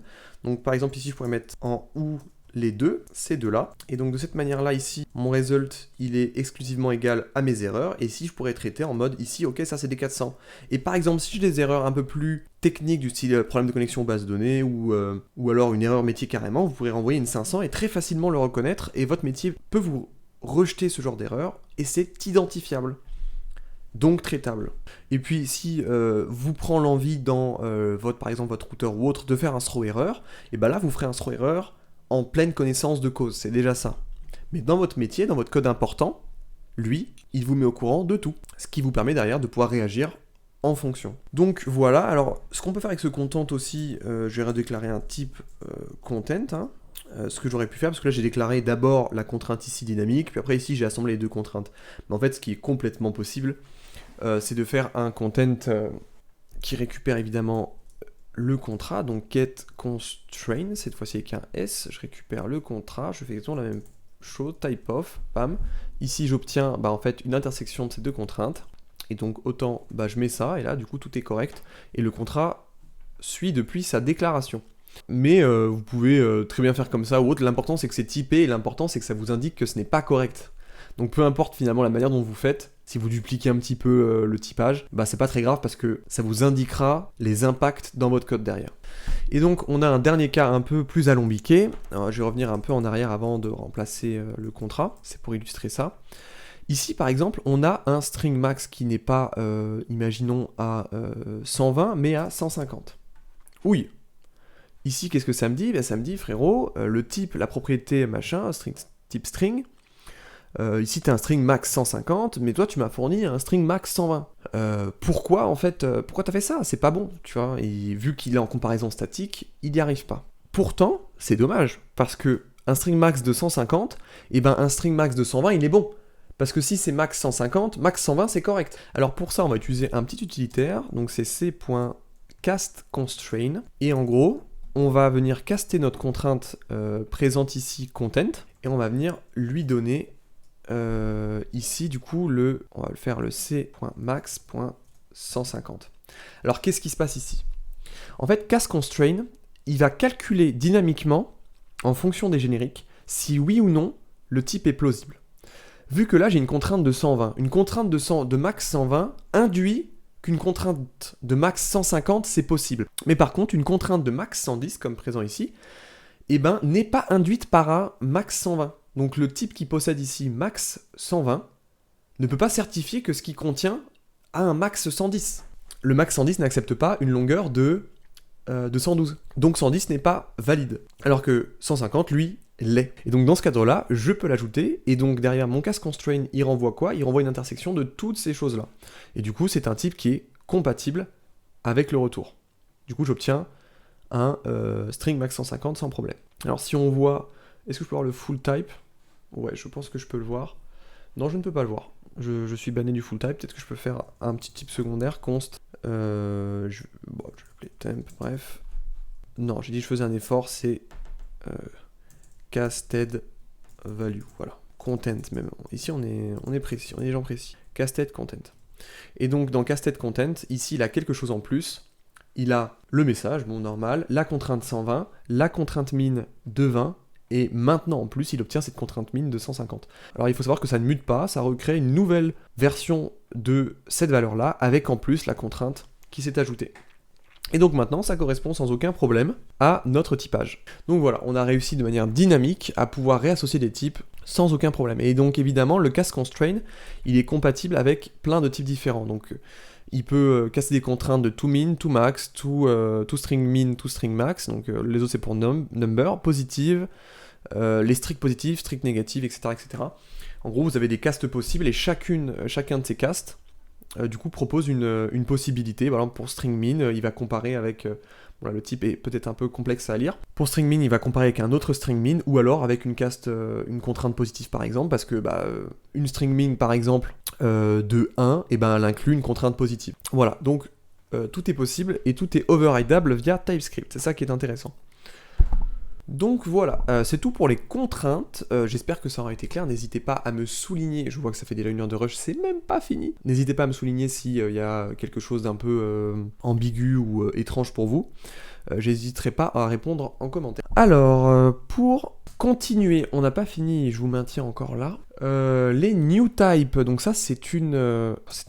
A: Donc par exemple, ici, je pourrais mettre en ou les deux, ces deux-là. Et donc de cette manière-là, ici, mon result, il est exclusivement égal à mes erreurs. Et ici, je pourrais traiter en mode, ici, ok, ça c'est des 400. Et par exemple, si j'ai des erreurs un peu plus techniques, du style problème de connexion base de données, ou alors une erreur métier carrément, vous pourrez renvoyer une 500 et très facilement le reconnaître. Et votre métier peut vous rejeter ce genre d'erreur, et c'est identifiable. Donc traitable. Et puis si vous prend l'envie dans par exemple votre routeur ou autre de faire un throw error, et ben là vous ferez un throw error en pleine connaissance de cause, c'est déjà ça. Mais dans votre métier, dans votre code important, lui, il vous met au courant de tout, ce qui vous permet derrière de pouvoir réagir en fonction. Donc voilà, alors ce qu'on peut faire avec ce content aussi, je vais redéclarer un type content, ce que j'aurais pu faire, parce que là j'ai déclaré d'abord la contrainte ici dynamique, puis après ici j'ai assemblé les deux contraintes. Mais en fait ce qui est complètement possible, c'est de faire un content qui récupère évidemment le contrat, donc get constraint, cette fois-ci avec un S, je récupère le contrat, je fais exactement la même chose, type of, bam. Ici j'obtiens en fait une intersection de ces deux contraintes, et donc autant je mets ça, et là du coup tout est correct, et le contrat suit depuis sa déclaration. Mais vous pouvez très bien faire comme ça ou autre, l'important c'est que c'est typé, et l'important c'est que ça vous indique que ce n'est pas correct. Donc peu importe finalement la manière dont vous faites, si vous dupliquez un petit peu le typage, c'est pas très grave parce que ça vous indiquera les impacts dans votre code derrière. Et donc on a un dernier cas un peu plus alambiqué. Alors, je vais revenir un peu en arrière avant de remplacer le contrat, c'est pour illustrer ça. Ici par exemple on a un string max qui n'est pas, imaginons, à 120 mais à 150. Oui. Ici qu'est-ce que ça me dit? Ça me dit frérot, le type, la propriété machin, type string, ici tu as un string max 150, mais toi tu m'as fourni un string max 120. Pourquoi en fait, pourquoi t'as fait ça? C'est pas bon, tu vois, et vu qu'il est en comparaison statique, il n'y arrive pas. Pourtant, c'est dommage, parce que un string max de 150, un string max de 120 il est bon. Parce que si c'est max 150, max 120 c'est correct. Alors pour ça on va utiliser un petit utilitaire, donc c'est c.castConstraint, et en gros, on va venir caster notre contrainte présente ici content, et on va venir lui donner ici du coup on va le faire le c.max.150. Alors qu'est-ce qui se passe ici? En fait, castConstrain, il va calculer dynamiquement, en fonction des génériques, si oui ou non le type est plausible. Vu que là j'ai une contrainte de 120, une contrainte de max 120 induit qu'une contrainte de max 150 c'est possible. Mais par contre, une contrainte de max 110, comme présent ici, eh ben, n'est pas induite par un max 120. Donc le type qui possède ici max 120 ne peut pas certifier que ce qu'il contient a un max 110. Le max 110 n'accepte pas une longueur de 112. Donc 110 n'est pas valide. Alors que 150, lui, l'est. Et donc dans ce cadre-là, je peux l'ajouter, et donc derrière mon castConstrain, il renvoie quoi? Il renvoie une intersection de toutes ces choses-là. Et du coup, c'est un type qui est compatible avec le retour. Du coup, j'obtiens un string max 150 sans problème. Alors si on voit, est-ce que je peux voir le full type? Ouais, je pense que je peux le voir. Non, je ne peux pas le voir. Je suis banné du full type, peut-être que je peux faire un petit type secondaire, const. Je vais appeler temp, bref. Non, j'ai dit que je faisais un effort, c'est casted value, voilà. Content même. Ici on est précis, on est des gens précis. Casted content. Et donc dans casted content, ici il a quelque chose en plus. Il a le message, bon normal, la contrainte 120, la contrainte min de 20, et maintenant en plus il obtient cette contrainte min de 150. Alors il faut savoir que ça ne mute pas, ça recrée une nouvelle version de cette valeur-là, avec en plus la contrainte qui s'est ajoutée. Et donc maintenant ça correspond sans aucun problème à notre typage. Donc voilà, on a réussi de manière dynamique à pouvoir réassocier des types sans aucun problème. Et donc évidemment le castConstrain, il est compatible avec plein de types différents. Donc il peut casser des contraintes de toMin, toMax, toStringMin, toStringMax, donc les autres c'est pour number, positive, les stricts positifs, stricts négatives, etc., etc. En gros, vous avez des castes possibles et chacun de ces castes, du coup, propose une possibilité. Par exemple, pour stringMin, il va comparer avec... voilà, le type est peut-être un peu complexe à lire. Pour stringMin, il va comparer avec un autre stringMin, ou alors avec une une contrainte positive, par exemple, parce que une stringMin, par exemple, de 1, et ben, elle inclut une contrainte positive. Voilà, donc tout est possible, et tout est overrideable via TypeScript. C'est ça qui est intéressant. Donc voilà, c'est tout pour les contraintes. J'espère que ça aura été clair. N'hésitez pas à me souligner, je vois que ça fait déjà 1 heure de rush, c'est même pas fini. N'hésitez pas à me souligner s'il y a quelque chose d'un peu ambigu ou étrange pour vous. J'hésiterai pas à répondre en commentaire. Alors, pour continuer, on n'a pas fini, je vous maintiens encore là. Les new type, donc ça c'est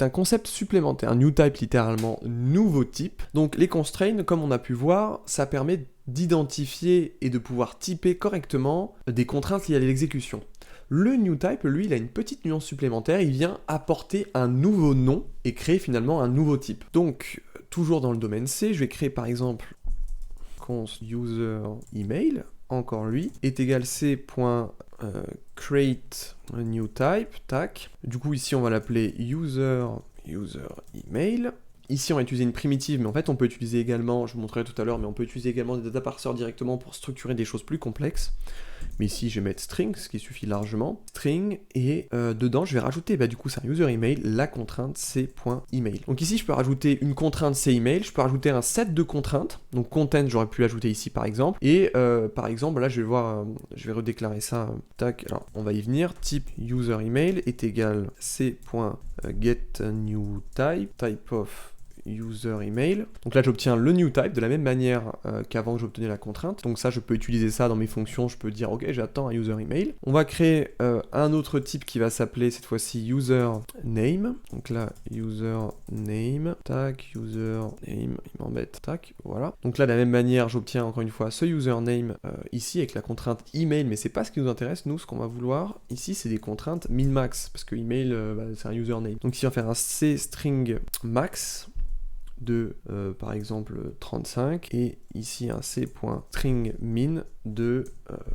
A: un concept supplémentaire. New type littéralement nouveau type. Donc les constraints, comme on a pu voir, ça permet d'identifier et de pouvoir typer correctement des contraintes liées à l'exécution. Le new type, lui, il a une petite nuance supplémentaire, il vient apporter un nouveau nom et créer finalement un nouveau type. Donc, toujours dans le domaine C, je vais créer par exemple const user email, encore lui, est égal c.create new type, tac. Du coup, ici, on va l'appeler user email. Ici, on va utiliser une primitive, mais en fait, on peut utiliser également, je vous montrerai tout à l'heure, mais on peut utiliser également des data parsers directement pour structurer des choses plus complexes. Mais ici, je vais mettre string, ce qui suffit largement. String, et dedans, je vais rajouter, du coup, c'est un user email, la contrainte c.email. Donc ici, je peux rajouter une contrainte c.email, je peux rajouter un set de contraintes. Donc content, j'aurais pu l'ajouter ici, par exemple. Et par exemple, là, je vais redéclarer ça. Tac, alors, on va y venir. Type user email est égal c.getNewType, type of user email. Donc là j'obtiens le new type de la même manière qu'avant que j'obtenais la contrainte. Donc ça je peux utiliser ça dans mes fonctions, je peux dire ok j'attends un user email. On va créer un autre type qui va s'appeler cette fois-ci user name. Donc là user name, tac, user name, il m'embête, tac, voilà. Donc là de la même manière j'obtiens encore une fois ce user name ici avec la contrainte email, mais c'est pas ce qui nous intéresse, nous ce qu'on va vouloir ici c'est des contraintes min-max, parce que email c'est un user name. Donc ici on va faire un c string max de par exemple 35 et ici un c.stringmin de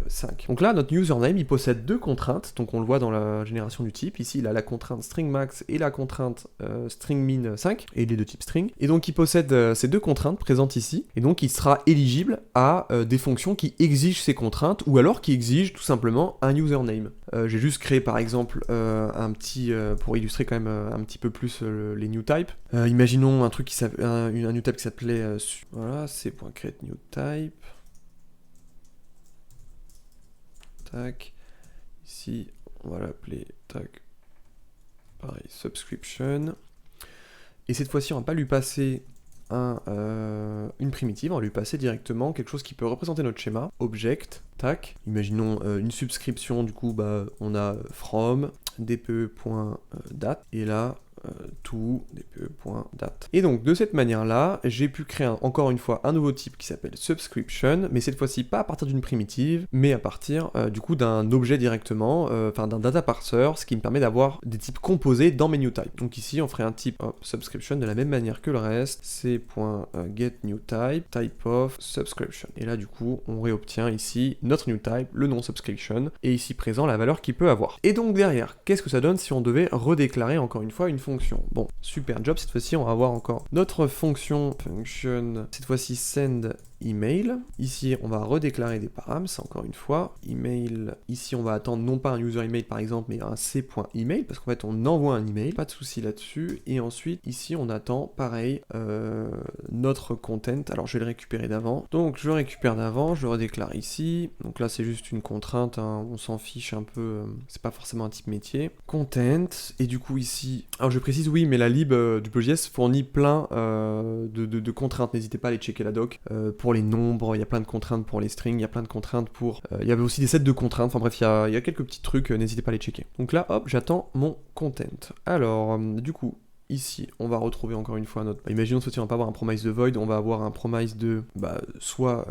A: 5. Donc là notre username il possède deux contraintes, donc on le voit dans la génération du type, ici il a la contrainte stringmax et la contrainte stringmin 5 et les deux types string, et donc il possède ces deux contraintes présentes ici, et donc il sera éligible à des fonctions qui exigent ces contraintes ou alors qui exigent tout simplement un username. J'ai juste créé par exemple un petit, pour illustrer quand même un petit peu plus les new types. Imaginons un truc qui s'appelle un new type qui s'appelait voilà, c.create new type. Tac. Ici, on va l'appeler, tac, pareil, subscription. Et cette fois-ci, on va pas lui passer une primitive, on va lui passer directement quelque chose qui peut représenter notre schéma, object, tac, imaginons une subscription, du coup, bah, on a from, dpe.date, et là, to dpe.date. Et donc de cette manière-là, j'ai pu créer encore une fois un nouveau type qui s'appelle subscription, mais cette fois-ci pas à partir d'une primitive, mais à partir du coup d'un objet directement, enfin d'un data parser, ce qui me permet d'avoir des types composés dans mes new types. Donc ici on ferait un type subscription de la même manière que le reste, c.getNewType, type of subscription. Et là du coup on réobtient ici notre new type, le nom subscription, et ici présent la valeur qu'il peut avoir. Et donc derrière, qu'est-ce que ça donne si on devait redéclarer encore une fois une fonction? Bon, super job, cette fois-ci on va avoir encore notre function, cette fois-ci send email. Ici on va redéclarer des params, encore une fois, email, ici on va attendre non pas un user email par exemple, mais un c.email, parce qu'en fait on envoie un email, pas de souci là-dessus, et ensuite ici on attend pareil notre content. Alors je vais le récupérer d'avant, donc je le récupère d'avant, je le redéclare ici, donc là c'est juste une contrainte, hein, on s'en fiche un peu, c'est pas forcément un type métier, content, et du coup ici, alors je précise oui, mais la lib du PostGIS fournit plein de contraintes, n'hésitez pas à aller checker la doc, pour les nombres, il y a plein de contraintes pour les strings, il y a plein de contraintes pour... il y avait aussi des sets de contraintes, enfin bref, il y a quelques petits trucs, n'hésitez pas à les checker. Donc là, hop, j'attends mon content. Alors, du coup, ici, on va retrouver encore une fois notre... Imaginons que on va pas avoir un promise de void, on va avoir un promise de... soit...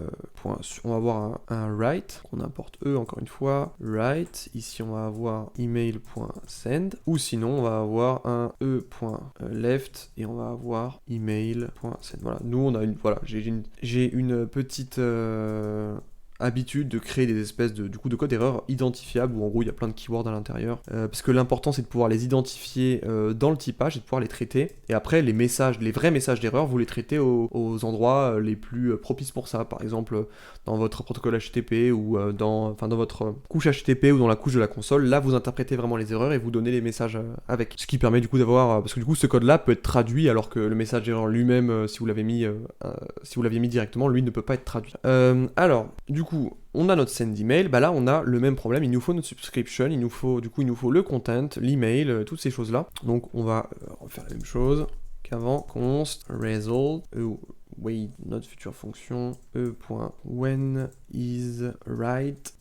A: on va avoir un write, on importe encore une fois, write, ici on va avoir email.send, ou sinon on va avoir un e.left, et on va avoir email.send. Voilà, nous on a une... Voilà, j'ai une petite... habitude de créer des espèces de code d'erreur identifiables où en gros il y a plein de keywords à l'intérieur parce que l'important c'est de pouvoir les identifier dans le typage et de pouvoir les traiter, et après les vrais messages d'erreur vous les traitez aux endroits les plus propices pour ça, par exemple dans votre protocole HTTP ou dans votre couche HTTP ou dans la couche de la console. Là vous interprétez vraiment les erreurs et vous donnez les messages avec, ce qui permet du coup d'avoir parce que du coup ce code là peut être traduit alors que le message d'erreur lui-même si vous l'aviez mis directement, lui ne peut pas être traduit. Alors du coup on a notre send email, bah là on a le même problème, il nous faut notre subscription, il nous faut le content, l'email, toutes ces choses là. Donc on va refaire la même chose qu'avant, const result wait notre future fonction e.when is write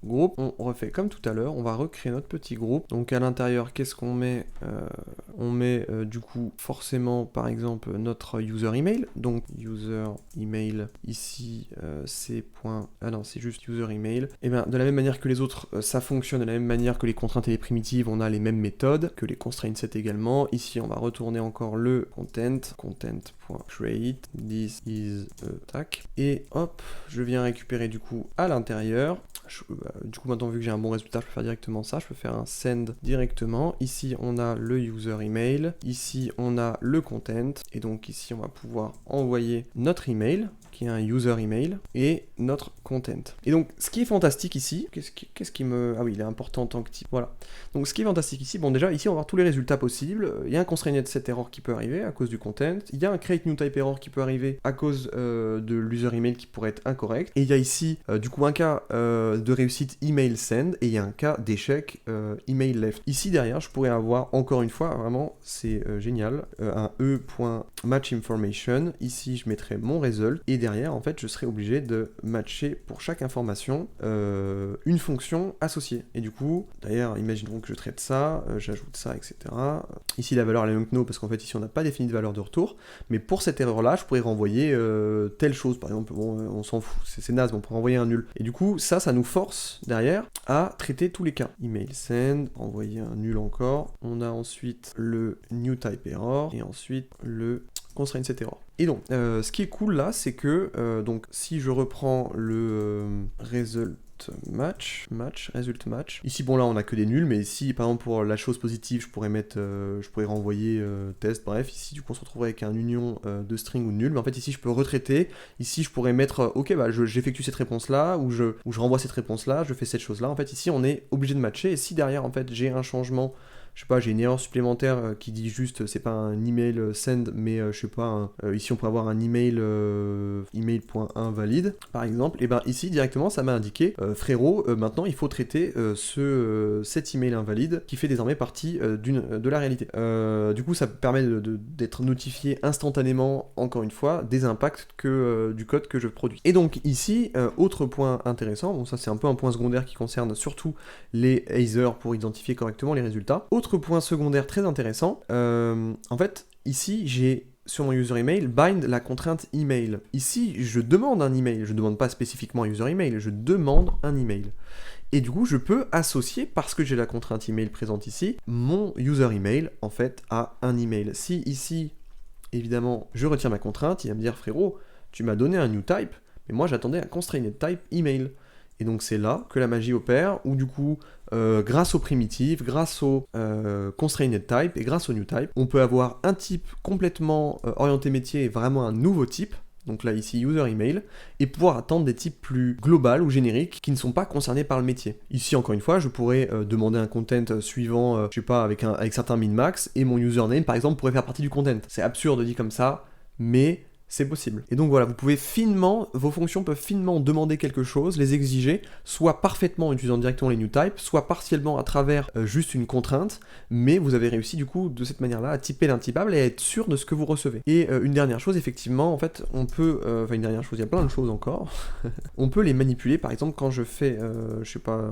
A: groupe. On refait comme tout à l'heure, on va recréer notre petit groupe. Donc à l'intérieur, qu'est-ce qu'on met? On met du coup forcément par exemple notre user email. Donc user email ici c'est juste user email. Et bien de la même manière que les autres, ça fonctionne de la même manière que les contraintes et les primitives, on a les mêmes méthodes, que les constraint set également. Ici on va retourner encore le content.create, this is tac. Et hop, je viens récupérer du coup à l'intérieur. Du coup maintenant vu que j'ai un bon résultat, je peux faire directement ça, je peux faire un send directement. Ici on a le user email, ici on a le content, et donc ici on va pouvoir envoyer notre email qui est un user email et notre content. Et donc ce qui est fantastique ici, qu'est-ce qui me... Ah oui, il est important en tant que type, voilà. Donc ce qui est fantastique ici, bon déjà ici on va voir tous les résultats possibles, il y a un constraint set error qui peut arriver à cause du content, il y a un create new type error qui peut arriver à cause de l'user email qui pourrait être incorrect, et il y a ici du coup un cas de réussite email send, et il y a un cas d'échec email left. Ici derrière je pourrais avoir encore une fois, vraiment c'est génial, un e.matchInformation, ici je mettrai mon result, et derrière en fait je serai obligé de matcher pour chaque information une fonction associée. Et du coup d'ailleurs imaginons que je traite ça, j'ajoute ça, etc. Ici la valeur elle est même que no parce qu'en fait ici on n'a pas défini de valeur de retour, mais pour cette erreur là je pourrais renvoyer telle chose, par exemple bon on s'en fout, c'est naze, mais on pourrait renvoyer un nul. Et du coup ça nous force derrière à traiter tous les cas. Email send, envoyer un nul encore, on a ensuite le new type error et ensuite le constraint set error. Et donc, ce qui est cool là, c'est que donc si je reprends le result result match. Ici, bon là, on a que des nuls, mais ici, par exemple, pour la chose positive, je pourrais renvoyer test, bref. Ici, du coup, on se retrouverait avec un union de string ou de nul. Mais en fait, ici, je peux retraiter. Ici, je pourrais mettre, ok, bah, j'effectue cette réponse-là, ou je renvoie cette réponse-là, je fais cette chose-là. En fait, ici, on est obligé de matcher. Et si derrière, en fait, j'ai un changement je sais pas, j'ai une erreur supplémentaire qui dit juste, c'est pas un email send, mais je sais pas, ici on peut avoir un email email.1 par exemple, et ben ici directement ça m'a indiqué, frérot, maintenant il faut traiter cet email invalide qui fait désormais partie de la réalité. Du coup ça permet d'être notifié instantanément, encore une fois, des impacts du code que je produis. Et donc ici, autre point intéressant, bon ça c'est un peu un point secondaire qui concerne surtout les hazers pour identifier correctement les résultats. Autre point secondaire très intéressant, en fait ici j'ai sur mon user email bind la contrainte email. Ici je demande un email, je ne demande pas spécifiquement un user email, je demande un email. Et du coup, je peux associer, parce que j'ai la contrainte email présente ici, mon user email, en fait, à un email. Si ici, évidemment, je retire ma contrainte, il va me dire, frérot, tu m'as donné un new type, mais moi j'attendais un constrained type email. Et donc c'est là que la magie opère, où du coup, grâce aux primitives, grâce au constrained type et grâce au new type, on peut avoir un type complètement orienté métier et vraiment un nouveau type, donc là ici user email, et pouvoir attendre des types plus globaux ou génériques qui ne sont pas concernés par le métier. Ici encore une fois, je pourrais demander un content suivant, je sais pas, avec certains min-max, et mon username par exemple pourrait faire partie du content. C'est absurde dit comme ça, mais c'est possible. Et donc voilà, vous pouvez finement, vos fonctions peuvent finement demander quelque chose, les exiger, soit parfaitement en utilisant directement les new types, soit partiellement à travers juste une contrainte, mais vous avez réussi du coup de cette manière-là à typer l'intypable et à être sûr de ce que vous recevez. Et une dernière chose, effectivement, en fait, on peut, une dernière chose, il y a plein de choses encore, on peut les manipuler, par exemple quand je fais, je sais pas,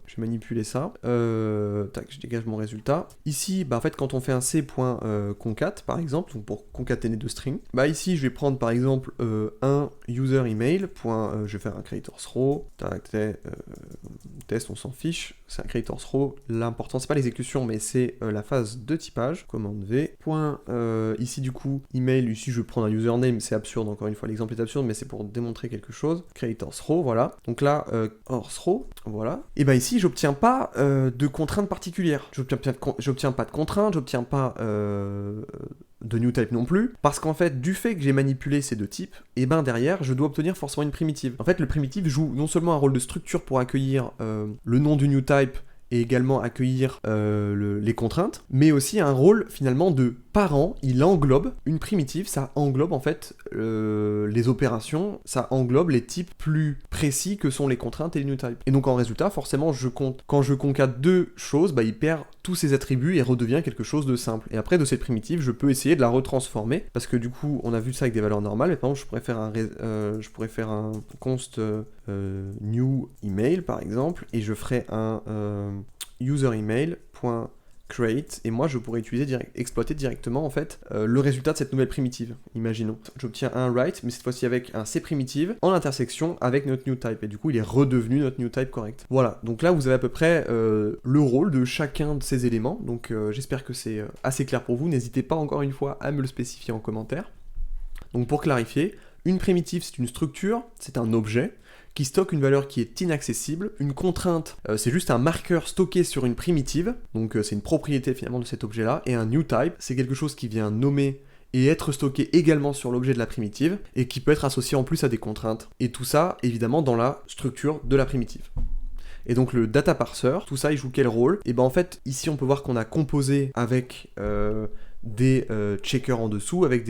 A: je vais manipuler ça, tac, je dégage mon résultat. Ici, bah en fait, quand on fait un c.concat, par exemple, donc pour concaténer deux strings, bah ici, je vais prendre par exemple un user email, je vais faire un creators row, test, on s'en fiche, c'est un creators row, l'important c'est pas l'exécution mais c'est la phase de typage, commande V, ici du coup, email, ici je vais prendre un username, c'est absurde, encore une fois l'exemple est absurde mais c'est pour démontrer quelque chose, creators row, voilà, donc là, horse row, voilà, et bah ici j'obtiens pas de contrainte particulière, j'obtiens pas de contrainte, j'obtiens pas de new type non plus, parce qu'en fait, du fait que j'ai manipulé ces deux types, et ben derrière, je dois obtenir forcément une primitive. En fait, le primitive joue non seulement un rôle de structure pour accueillir le nom du new type, et également accueillir les contraintes, mais aussi un rôle finalement de parent, il englobe une primitive, ça englobe en fait les opérations, ça englobe les types plus précis que sont les contraintes et les new types. Et donc en résultat, forcément, quand je concate deux choses, bah, il perd tous ses attributs et redevient quelque chose de simple. Et après, de cette primitive, je peux essayer de la retransformer, parce que du coup, on a vu ça avec des valeurs normales, mais par exemple, je pourrais faire un const new email, par exemple, et je ferai un user email.create, et moi, je pourrais exploiter directement, en fait, le résultat de cette nouvelle primitive. Imaginons, j'obtiens un write, mais cette fois-ci avec un c-primitive, en intersection avec notre new type, et du coup, il est redevenu notre new type correct. Voilà, donc là, vous avez à peu près le rôle de chacun de ces éléments, donc j'espère que c'est assez clair pour vous, n'hésitez pas encore une fois à me le spécifier en commentaire. Donc pour clarifier, une primitive, c'est une structure, c'est un objet, qui stocke une valeur qui est inaccessible. Une contrainte, c'est juste un marqueur stocké sur une primitive, donc c'est une propriété finalement de cet objet-là, et un new type, c'est quelque chose qui vient nommer et être stocké également sur l'objet de la primitive, et qui peut être associé en plus à des contraintes. Et tout ça, évidemment, dans la structure de la primitive. Et donc le data parser, tout ça, il joue quel rôle? Et ben en fait, ici on peut voir qu'on a composé avec des checkers en dessous, avec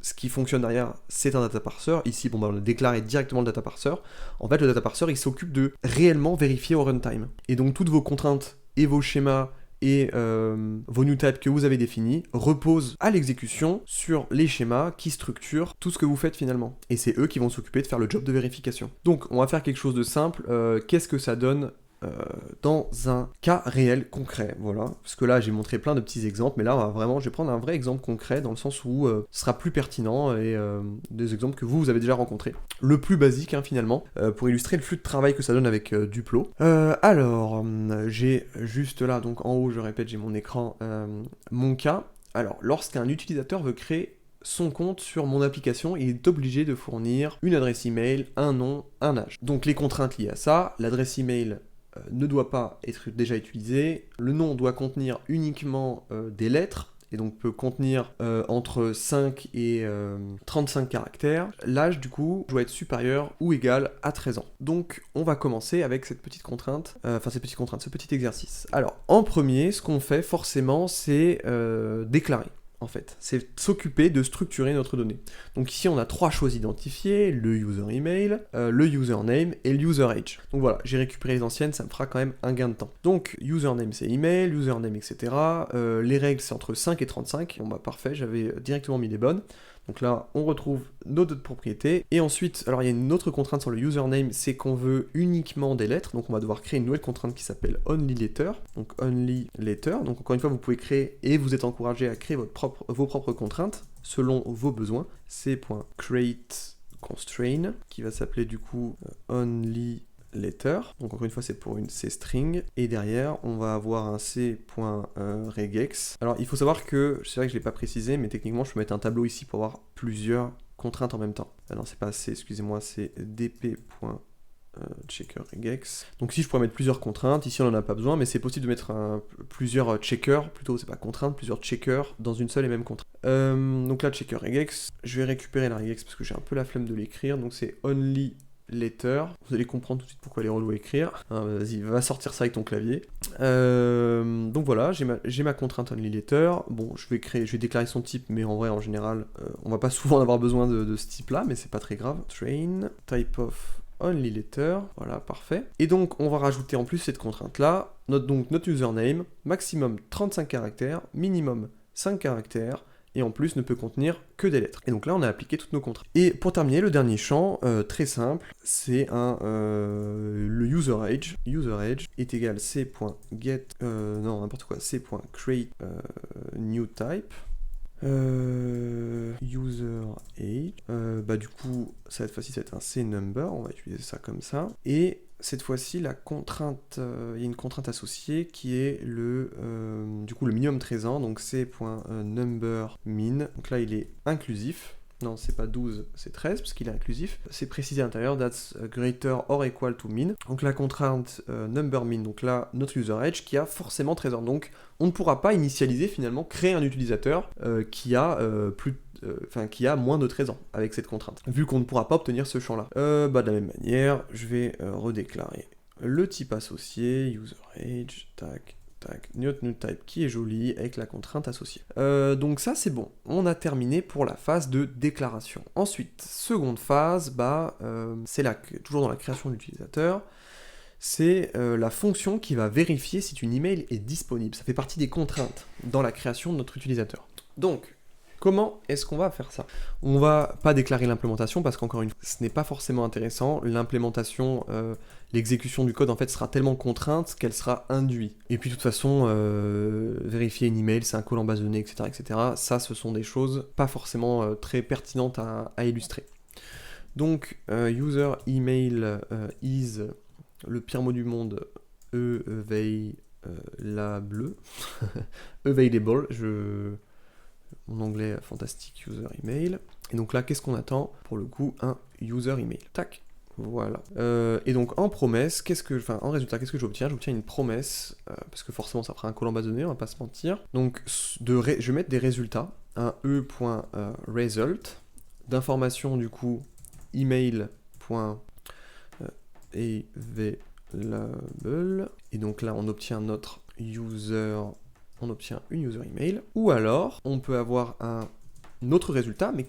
A: ce qui fonctionne derrière, c'est un data parser. Ici, on a déclaré directement le data parser. En fait, le data parser, il s'occupe de réellement vérifier au runtime. Et donc, toutes vos contraintes et vos schémas et vos new types que vous avez définis reposent à l'exécution sur les schémas qui structurent tout ce que vous faites finalement. Et c'est eux qui vont s'occuper de faire le job de vérification. Donc, on va faire quelque chose de simple. Qu'est-ce que ça donne dans un cas réel concret, voilà, parce que là j'ai montré plein de petits exemples, mais là je vais prendre un vrai exemple concret dans le sens où ce sera plus pertinent et des exemples que vous avez déjà rencontrés. Le plus basique finalement, pour illustrer le flux de travail que ça donne avec Duplo. Alors, j'ai juste là, donc en haut je répète, j'ai mon écran, mon cas. Alors, lorsqu'un utilisateur veut créer son compte sur mon application, il est obligé de fournir une adresse email, un nom, un âge. Donc les contraintes liées à ça, l'adresse email ne doit pas être déjà utilisée, le nom doit contenir uniquement des lettres, et donc peut contenir entre 5 et 35 caractères, l'âge du coup doit être supérieur ou égal à 13 ans. Donc on va commencer avec cette petite contrainte, ce petit exercice. Alors en premier, ce qu'on fait forcément, c'est déclarer. En fait, c'est s'occuper de structurer notre donnée. Donc ici, on a 3 choses identifiées, le user email, le username et le user age. Donc voilà, j'ai récupéré les anciennes, ça me fera quand même un gain de temps. Donc username c'est email, username etc. Les règles c'est entre 5 et 35. Bon bah parfait, j'avais directement mis les bonnes. Donc là, on retrouve nos deux propriétés. Et ensuite, alors il y a une autre contrainte sur le username, c'est qu'on veut uniquement des lettres. Donc on va devoir créer une nouvelle contrainte qui s'appelle onlyLetter. Donc onlyLetter. Donc encore une fois, vous pouvez créer et vous êtes encouragé à créer vos propres contraintes selon vos besoins. C.createConstraint qui va s'appeler du coup onlyLetter. Donc encore une fois c'est pour une C-string et derrière on va avoir un C.regex. Alors il faut savoir que, c'est vrai que je ne l'ai pas précisé, mais techniquement je peux mettre un tableau ici pour avoir plusieurs contraintes en même temps. Ah non c'est pas C, excusez-moi, c'est dp.checkerregex. Donc ici je pourrais mettre plusieurs contraintes, ici on n'en a pas besoin, mais c'est possible de mettre plusieurs checkers, plutôt c'est pas contrainte, plusieurs checkers dans une seule et même contrainte. Donc là checkerregex, je vais récupérer la regex parce que j'ai un peu la flemme de l'écrire, donc c'est only letter, vous allez comprendre tout de suite pourquoi les relous à écrire. Vas-y, va sortir ça avec ton clavier. Donc voilà, j'ai ma contrainte onlyLetter. Bon, je vais déclarer son type, mais en vrai, en général, on va pas souvent avoir besoin de ce type-là, mais c'est pas très grave. Train, type of onlyLetter, voilà, parfait. Et donc, on va rajouter en plus cette contrainte-là, notre username, maximum 35 caractères, minimum 5 caractères, et en plus ne peut contenir que des lettres. Et donc là, on a appliqué toutes nos contraintes. Et pour terminer, le dernier champ, très simple, c'est le user age. User age est égal c.get, c.create new type. User age. Du coup, cette fois-ci, ça va être un c-number, on va utiliser ça comme ça. Et cette fois-ci, la contrainte, il y a une contrainte associée qui est le minimum 13 ans, donc c.numbermin. Donc là, il est inclusif. Non, c'est pas 12, c'est 13, parce qu'il est inclusif. C'est précisé à l'intérieur, that's greater or equal to min. Donc la contrainte numbermin, donc là, notre user age, qui a forcément 13 ans. Donc on ne pourra pas initialiser, finalement, créer un utilisateur qui a moins de 13 ans avec cette contrainte, vu qu'on ne pourra pas obtenir ce champ-là. De la même manière, je vais redéclarer le type associé, user age, tac, new type qui est joli avec la contrainte associée. Donc ça c'est bon, on a terminé pour la phase de déclaration. Ensuite, seconde phase, c'est là, toujours dans la création de l'utilisateur, c'est la fonction qui va vérifier si une email est disponible. Ça fait partie des contraintes dans la création de notre utilisateur. Donc, comment est-ce qu'on va faire ça? On va pas déclarer l'implémentation parce qu'encore une fois, ce n'est pas forcément intéressant. L'implémentation, l'exécution du code en fait sera tellement contrainte qu'elle sera induite. Et puis de toute façon, vérifier une email, c'est un call en base de données, etc., etc. Ça, ce sont des choses pas forcément très pertinentes à illustrer. Donc, user email is le pire mot du monde, available. Available, mon anglais fantastique, user email. Et donc là, qu'est-ce qu'on attend? Pour le coup, un user email. Tac, voilà. Et donc en promesse, en résultat, qu'est-ce que j'obtiens? J'obtiens une promesse, parce que forcément ça fera un call en base de données, on va pas se mentir. Donc je vais mettre des résultats, un e.result, d'information du coup, email.available. Et donc là, on obtient notre on obtient une user email, ou alors on peut avoir un autre résultat, mais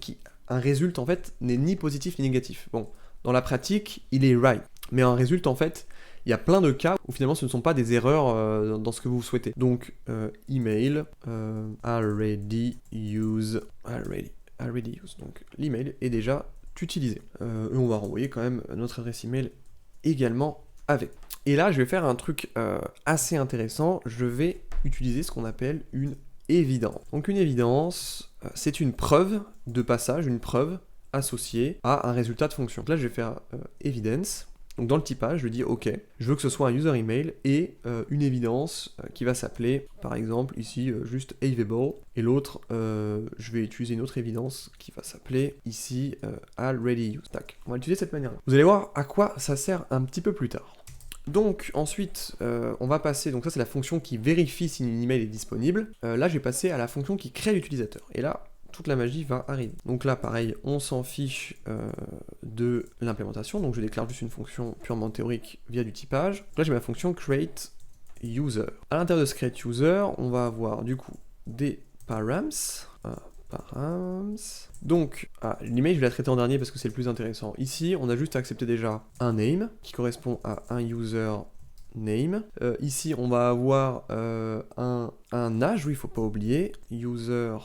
A: un résultat en fait n'est ni positif ni négatif. Bon, dans la pratique, il est right, mais un résultat en fait, il y a plein de cas où finalement ce ne sont pas des erreurs dans ce que vous souhaitez. Donc email already used. Donc l'email est déjà utilisé. Et on va renvoyer quand même notre adresse email également avec. Et là, je vais faire un truc assez intéressant. Je vais utiliser ce qu'on appelle une évidence. Donc une évidence, c'est une preuve de passage, une preuve associée à un résultat de fonction. Donc là, je vais faire evidence. Donc dans le typage, je dis OK, je veux que ce soit un user email et une évidence qui va s'appeler, par exemple, ici, juste available. Et l'autre, je vais utiliser une autre évidence qui va s'appeler, ici, already used. Tac. On va l'utiliser de cette manière-là. Vous allez voir à quoi ça sert un petit peu plus tard. Donc ensuite, on va passer, donc ça c'est la fonction qui vérifie si une email est disponible. Là, je vais passer à la fonction qui crée l'utilisateur. Et là, toute la magie va arriver. Donc là, pareil, on s'en fiche de l'implémentation. Donc je déclare juste une fonction purement théorique via du typage. Là, j'ai ma fonction create user. À l'intérieur de ce create user, on va avoir du coup des params. Donc, l'email, je vais la traiter en dernier parce que c'est le plus intéressant. Ici, on a juste accepté déjà un name qui correspond à un user name. Ici, on va avoir un âge, oui, il ne faut pas oublier, user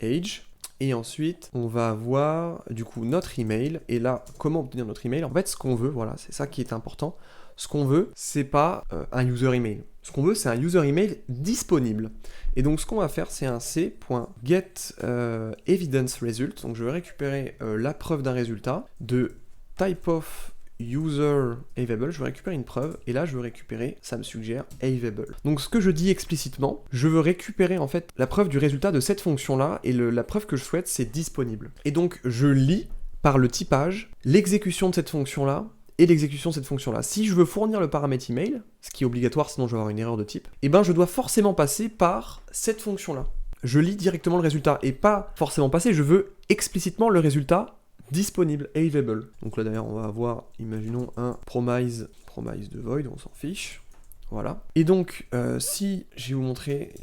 A: age. Et ensuite, on va avoir du coup notre email. Et là, comment obtenir notre email? En fait, ce qu'on veut, voilà, c'est ça qui est important. Ce qu'on veut, c'est pas un user email. Ce qu'on veut, c'est un user email disponible. Et donc, ce qu'on va faire, c'est un c.getEvidenceResult. Donc, je vais récupérer la preuve d'un résultat de type of user available. Je vais récupérer une preuve et là, je veux récupérer, ça me suggère available. Donc, ce que je dis explicitement, je veux récupérer en fait la preuve du résultat de cette fonction-là et la preuve que je souhaite, c'est disponible. Et donc, je lis par le typage l'exécution de cette fonction-là et l'exécution de cette fonction-là. Si je veux fournir le paramètre email, ce qui est obligatoire sinon je vais avoir une erreur de type, et ben je dois forcément passer par cette fonction-là. Je lis directement le résultat, et pas forcément passer, je veux explicitement le résultat disponible, available. Donc là d'ailleurs on va avoir, imaginons un promise de void, on s'en fiche. Voilà. Et donc si je vais vous montrer,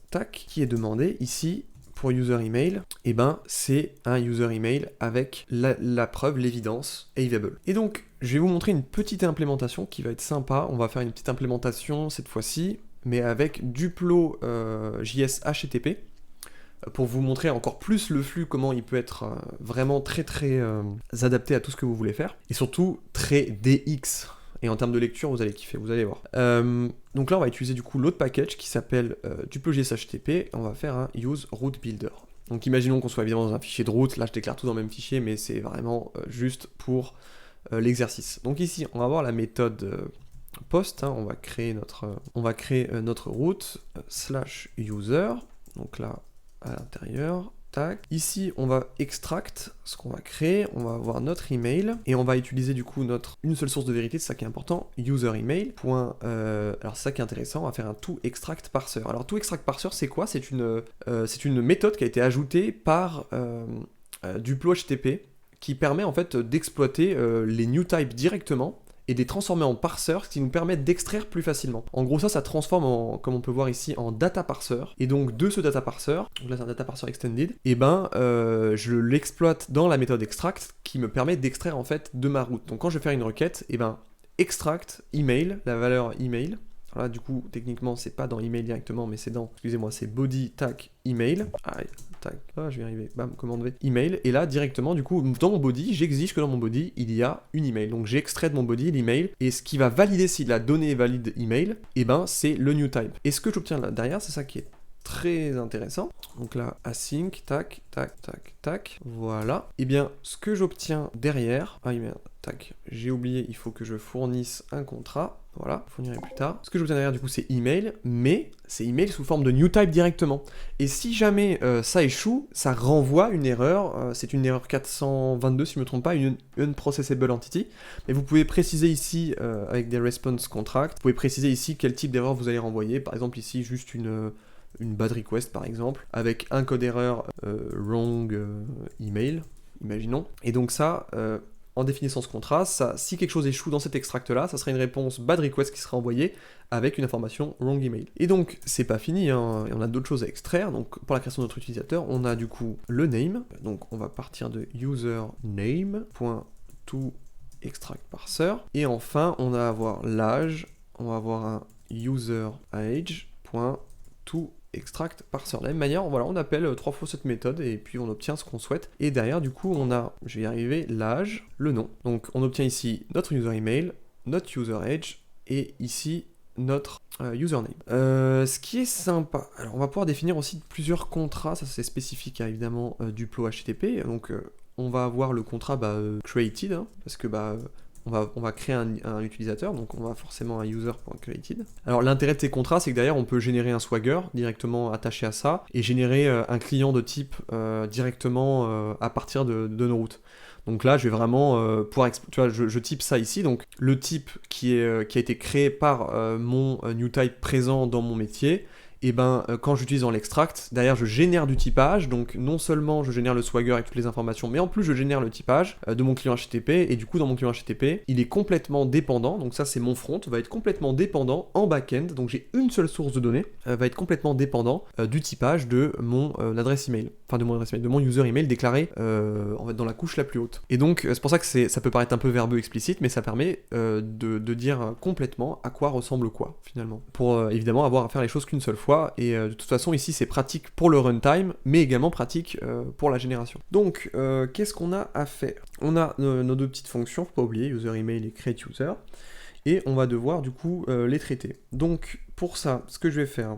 A: tac, qui est demandé ici, pour user email, et ben c'est un user email avec la preuve, l'évidence, available. Et donc, je vais vous montrer une petite implémentation qui va être sympa. On va faire une petite implémentation cette fois-ci, mais avec Duplo JS HTTP, pour vous montrer encore plus le flux, comment il peut être vraiment très adapté à tout ce que vous voulez faire, et surtout très DX. Et en termes de lecture, vous allez kiffer, vous allez voir. Donc là, on va utiliser du coup l'autre package qui s'appelle Duplo.js HTTP. On va faire un use route builder. Donc imaginons qu'on soit évidemment dans un fichier de route. Là, je déclare tout dans le même fichier, mais c'est vraiment juste pour l'exercice. Donc ici, on va avoir la méthode post. On va créer notre route /user. Donc là, à l'intérieur. Tac. Ici, on va extract ce qu'on va créer, on va avoir notre email, et on va utiliser du coup une seule source de vérité, c'est ça qui est important, user email. Alors c'est ça qui est intéressant, on va faire un toExtractParser. Alors toExtractParser, c'est quoi? C'est une méthode qui a été ajoutée par Duplo HTTP, qui permet en fait d'exploiter les new types directement, et de les transformer en parseurs, ce qui nous permet d'extraire plus facilement. En gros, ça transforme, comme on peut voir ici, en data parser. Et donc, de ce data parser, donc là c'est un data parser extended, et ben je l'exploite dans la méthode extract, qui me permet d'extraire en fait de ma route. Donc quand je vais faire une requête, et ben extract email, la valeur email. Là, du coup, techniquement, c'est pas dans email directement, mais c'est c'est body tac email. Tac, je vais y arriver, bam, commande V, email. Et là, directement, du coup, dans mon body, j'exige que dans mon body, il y a une email. Donc, j'extrais de mon body l'email. Et ce qui va valider si la donnée est valide email, et ben, c'est le new type. Et ce que j'obtiens là derrière, c'est ça qui est très intéressant. Donc là, async, tac, tac, tac, tac. Voilà. Et bien, ce que j'obtiens derrière, tac, j'ai oublié, il faut que je fournisse un contrat. Voilà, fournirai plus tard. Ce que j'obtiens derrière, du coup, c'est email, mais c'est email sous forme de new type directement. Et si jamais ça échoue, ça renvoie une erreur. C'est une erreur 422, si je ne me trompe pas, une unprocessable entity. Mais vous pouvez préciser ici, avec des response contracts, vous pouvez préciser ici quel type d'erreur vous allez renvoyer. Par exemple, ici, juste une bad request, par exemple, avec un code erreur wrong email, imaginons. Et donc ça... en définissant ce contrat, si quelque chose échoue dans cet extract-là, ça serait une réponse bad request qui sera envoyée avec une information wrong email. Et donc, c'est pas fini, et on a d'autres choses à extraire. Donc, pour la création de notre utilisateur, on a du coup le name. Donc, on va partir de username.toExtractParser. Et enfin, on va avoir l'âge. On va avoir un userAge.toExtractParser. De la même manière, voilà, on appelle 3 fois cette méthode et puis on obtient ce qu'on souhaite. Et derrière, du coup, on a, je vais y arriver, l'âge, le nom. Donc on obtient ici notre user email, notre user age et ici notre username. Ce qui est sympa, alors on va pouvoir définir aussi plusieurs contrats, ça c'est spécifique à évidemment Duplo HTTP. Donc on va avoir le contrat created, parce que on va créer un utilisateur, donc on va forcément un user.created. Alors l'intérêt de ces contrats, c'est que derrière on peut générer un Swagger directement attaché à ça, et générer un client de type directement à partir de nos routes. Donc là, je vais vraiment pouvoir, tu vois, je type ça ici, donc le type qui a été créé par mon new type présent dans mon métier, et ben quand j'utilise dans l'extract, derrière je génère du typage, donc non seulement je génère le Swagger avec toutes les informations, mais en plus je génère le typage de mon client HTTP, et du coup dans mon client HTTP, il est complètement dépendant, donc ça c'est mon front, va être complètement dépendant en back-end, donc j'ai une seule source de données, va être complètement dépendant du typage de mon adresse email, enfin de mon adresse email, de mon user email déclaré en fait dans la couche la plus haute. Et donc c'est pour ça que ça peut paraître un peu verbeux explicite, mais ça permet de dire complètement à quoi ressemble quoi finalement, pour évidemment avoir à faire les choses qu'une seule fois. Et de toute façon ici c'est pratique pour le runtime mais également pratique pour la génération. Donc qu'est-ce qu'on a à faire? On a nos deux petites fonctions, faut pas oublier, user email et create user, et on va devoir du coup les traiter. Donc pour ça, ce que je vais faire,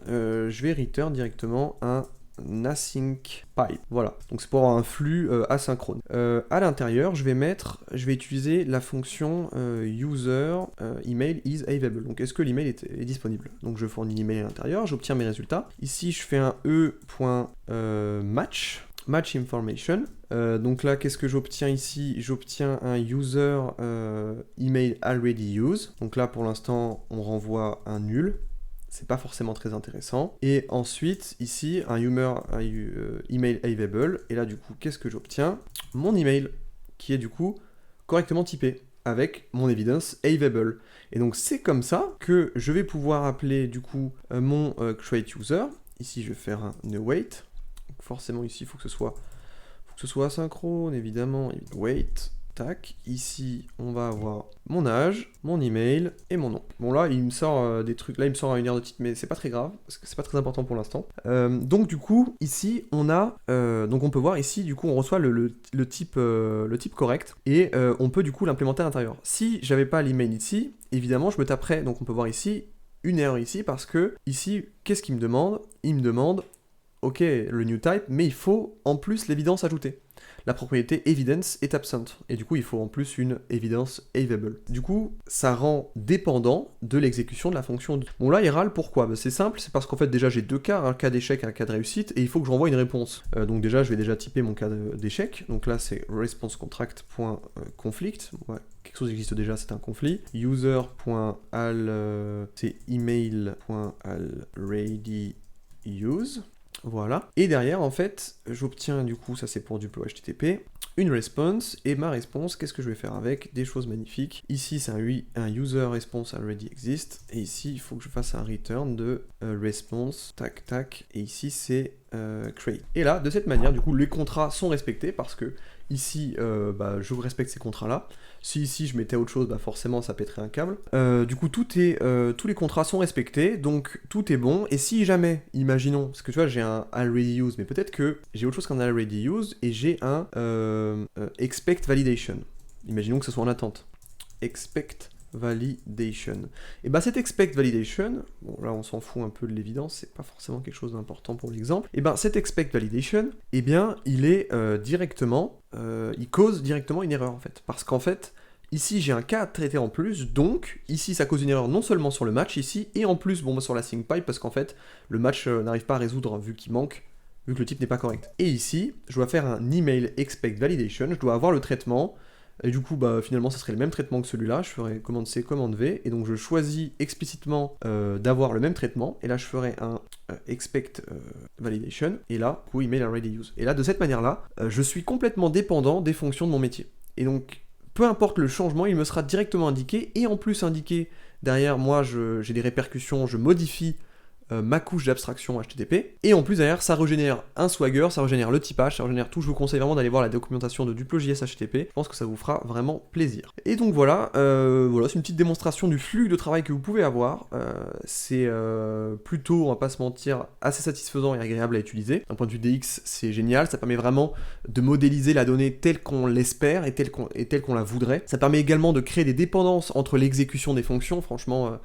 A: je vais return directement un async pipe, voilà, donc c'est pour avoir un flux asynchrone. À l'intérieur, je vais utiliser la fonction user email is available, donc est-ce que l'email est disponible. Donc je fournis l'email à l'intérieur, j'obtiens mes résultats. Ici je fais un e.match information. Donc là, qu'est-ce que j'obtiens ici? J'obtiens un user email already used, donc là pour l'instant on renvoie un nul. C'est pas forcément très intéressant. Et ensuite, ici, un email available. Et là, du coup, qu'est-ce que j'obtiens? Mon email, qui est du coup correctement typé, avec mon evidence available. Et donc, c'est comme ça que je vais pouvoir appeler, du coup, mon create user. Ici, je vais faire un await. Donc, forcément, ici, il faut que ce soit asynchrone, évidemment. Wait. Tac, ici on va avoir mon âge, mon email et mon nom. Bon là il me sort des trucs, là il me sort un univers de titre, mais c'est pas très grave, parce que c'est pas très important pour l'instant. Donc du coup, ici on a, donc on peut voir ici, du coup on reçoit le type correct, et on peut du coup l'implémenter à l'intérieur. Si j'avais pas l'email ici, évidemment je me taperais, donc on peut voir ici, une erreur ici, parce que ici, qu'est-ce qu'il me demande? Il me demande, ok, le new type, mais il faut en plus l'évidence ajoutée. La propriété evidence est absent, et du coup il faut en plus une evidence available. Du coup, ça rend dépendant de l'exécution de la fonction. Bon là, il râle, pourquoi? C'est simple, c'est parce qu'en fait déjà j'ai deux cas, un cas d'échec et un cas de réussite, et il faut que je renvoie une réponse. Donc déjà, je vais déjà typer mon cas d'échec, donc là c'est responsecontract.conflict, ouais, quelque chose existe déjà, c'est un conflit. User.al, c'est email.alreadyuse. Voilà. Et derrière, en fait, j'obtiens du coup, ça c'est pour du flow HTTP, une response, et ma response, qu'est-ce que je vais faire avec? Des choses magnifiques. Ici, c'est un user response already exist, et ici, il faut que je fasse un return de response, tac, tac, et ici, c'est create. Et là, de cette manière, du coup, les contrats sont respectés, parce que ici, je respecte ces contrats-là. Si ici je mettais autre chose, forcément ça pèterait un câble. Du coup, tous les contrats sont respectés, donc tout est bon. Et si jamais, imaginons, parce que tu vois, j'ai un already used, mais peut-être que j'ai autre chose qu'un already used, et j'ai un expect validation. Imaginons que ce soit en attente. Expect validation. Et cet expect validation, bon là on s'en fout un peu de l'évidence, c'est pas forcément quelque chose d'important pour l'exemple, et cet expect validation, il est directement, il cause directement une erreur en fait, parce qu'en fait, ici j'ai un cas à traiter en plus, donc ici ça cause une erreur non seulement sur le match ici, et en plus sur la sync pipe, parce qu'en fait, le match n'arrive pas à résoudre vu qu'il manque, vu que le type n'est pas correct. Et ici, je dois faire un email expect validation, je dois avoir le traitement. Et du coup, finalement, ça serait le même traitement que celui-là. Je ferai commande C, commande V, et donc je choisis explicitement d'avoir le même traitement. Et là, je ferai un expect validation, et là, du coup, email already use. Et là, de cette manière-là, je suis complètement dépendant des fonctions de mon métier. Et donc, peu importe le changement, il me sera directement indiqué, et en plus indiqué derrière, moi, j'ai des répercussions, je modifie ma couche d'abstraction HTTP, et en plus derrière ça régénère un Swagger, ça régénère le typage, ça régénère tout. Je vous conseille vraiment d'aller voir la documentation de Duplo.js HTTP, je pense que ça vous fera vraiment plaisir. Et donc voilà, c'est une petite démonstration du flux de travail que vous pouvez avoir. C'est plutôt, on va pas se mentir, assez satisfaisant et agréable à utiliser. D'un point de vue DX, c'est génial, ça permet vraiment de modéliser la donnée telle qu'on l'espère et telle qu'on la voudrait. Ça permet également de créer des dépendances entre l'exécution des fonctions, franchement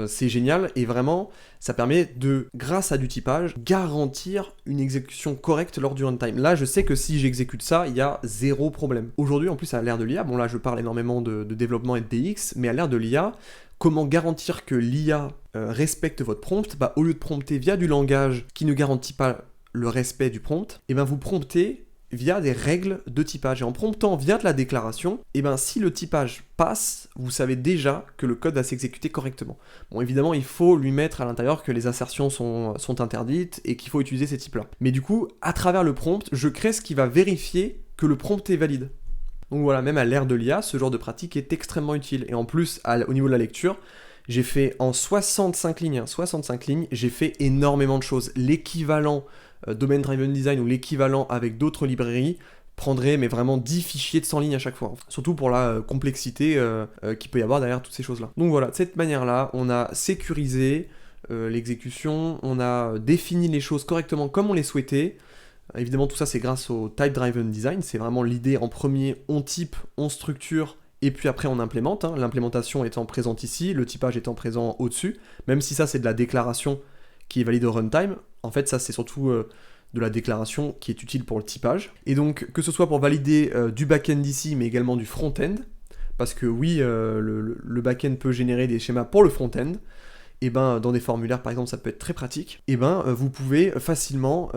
A: c'est génial, et vraiment ça permet de, grâce à du typage, garantir une exécution correcte lors du runtime. Là je sais que si j'exécute ça, il y a zéro problème. Aujourd'hui en plus à l'ère de l'IA, bon là je parle énormément de développement et de DX, mais à l'ère de l'IA, comment garantir que l'IA respecte votre prompt? Au lieu de prompter via du langage qui ne garantit pas le respect du prompt, vous promptez via des règles de typage. Et en promptant via de la déclaration, et ben si le typage passe, vous savez déjà que le code va s'exécuter correctement. Bon, évidemment, il faut lui mettre à l'intérieur que les assertions sont interdites et qu'il faut utiliser ces types-là. Mais du coup, à travers le prompt, je crée ce qui va vérifier que le prompt est valide. Donc voilà, même à l'ère de l'IA, ce genre de pratique est extrêmement utile. Et en plus, au niveau de la lecture, j'ai fait en 65 lignes, j'ai fait énormément de choses. L'équivalent Domain Driven Design ou l'équivalent avec d'autres librairies prendrait mais vraiment 10 fichiers de 100 lignes à chaque fois. Surtout pour la complexité qu'il peut y avoir derrière toutes ces choses-là. Donc voilà, de cette manière-là, on a sécurisé l'exécution, on a défini les choses correctement comme on les souhaitait. Évidemment, tout ça, c'est grâce au Type Driven Design. C'est vraiment l'idée en premier, on type, on structure, et puis après on implémente. L'implémentation étant présente ici, le typage étant présent au-dessus. Même si ça, c'est de la déclaration qui est valide au runtime, en fait, ça, c'est surtout de la déclaration qui est utile pour le typage. Et donc, que ce soit pour valider du back-end ici, mais également du front-end, parce que oui, le back-end peut générer des schémas pour le front-end, et ben dans des formulaires par exemple ça peut être très pratique, et ben vous pouvez facilement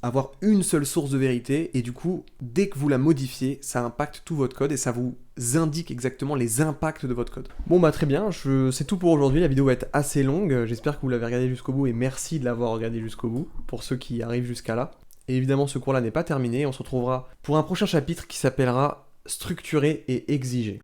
A: avoir une seule source de vérité, et du coup dès que vous la modifiez, ça impacte tout votre code et ça vous indique exactement les impacts de votre code. Bon bah très bien, c'est tout pour aujourd'hui, la vidéo va être assez longue, j'espère que vous l'avez regardée jusqu'au bout et merci de l'avoir regardée jusqu'au bout, pour ceux qui arrivent jusqu'à là. Et évidemment ce cours là n'est pas terminé, on se retrouvera pour un prochain chapitre qui s'appellera Structurer et exiger.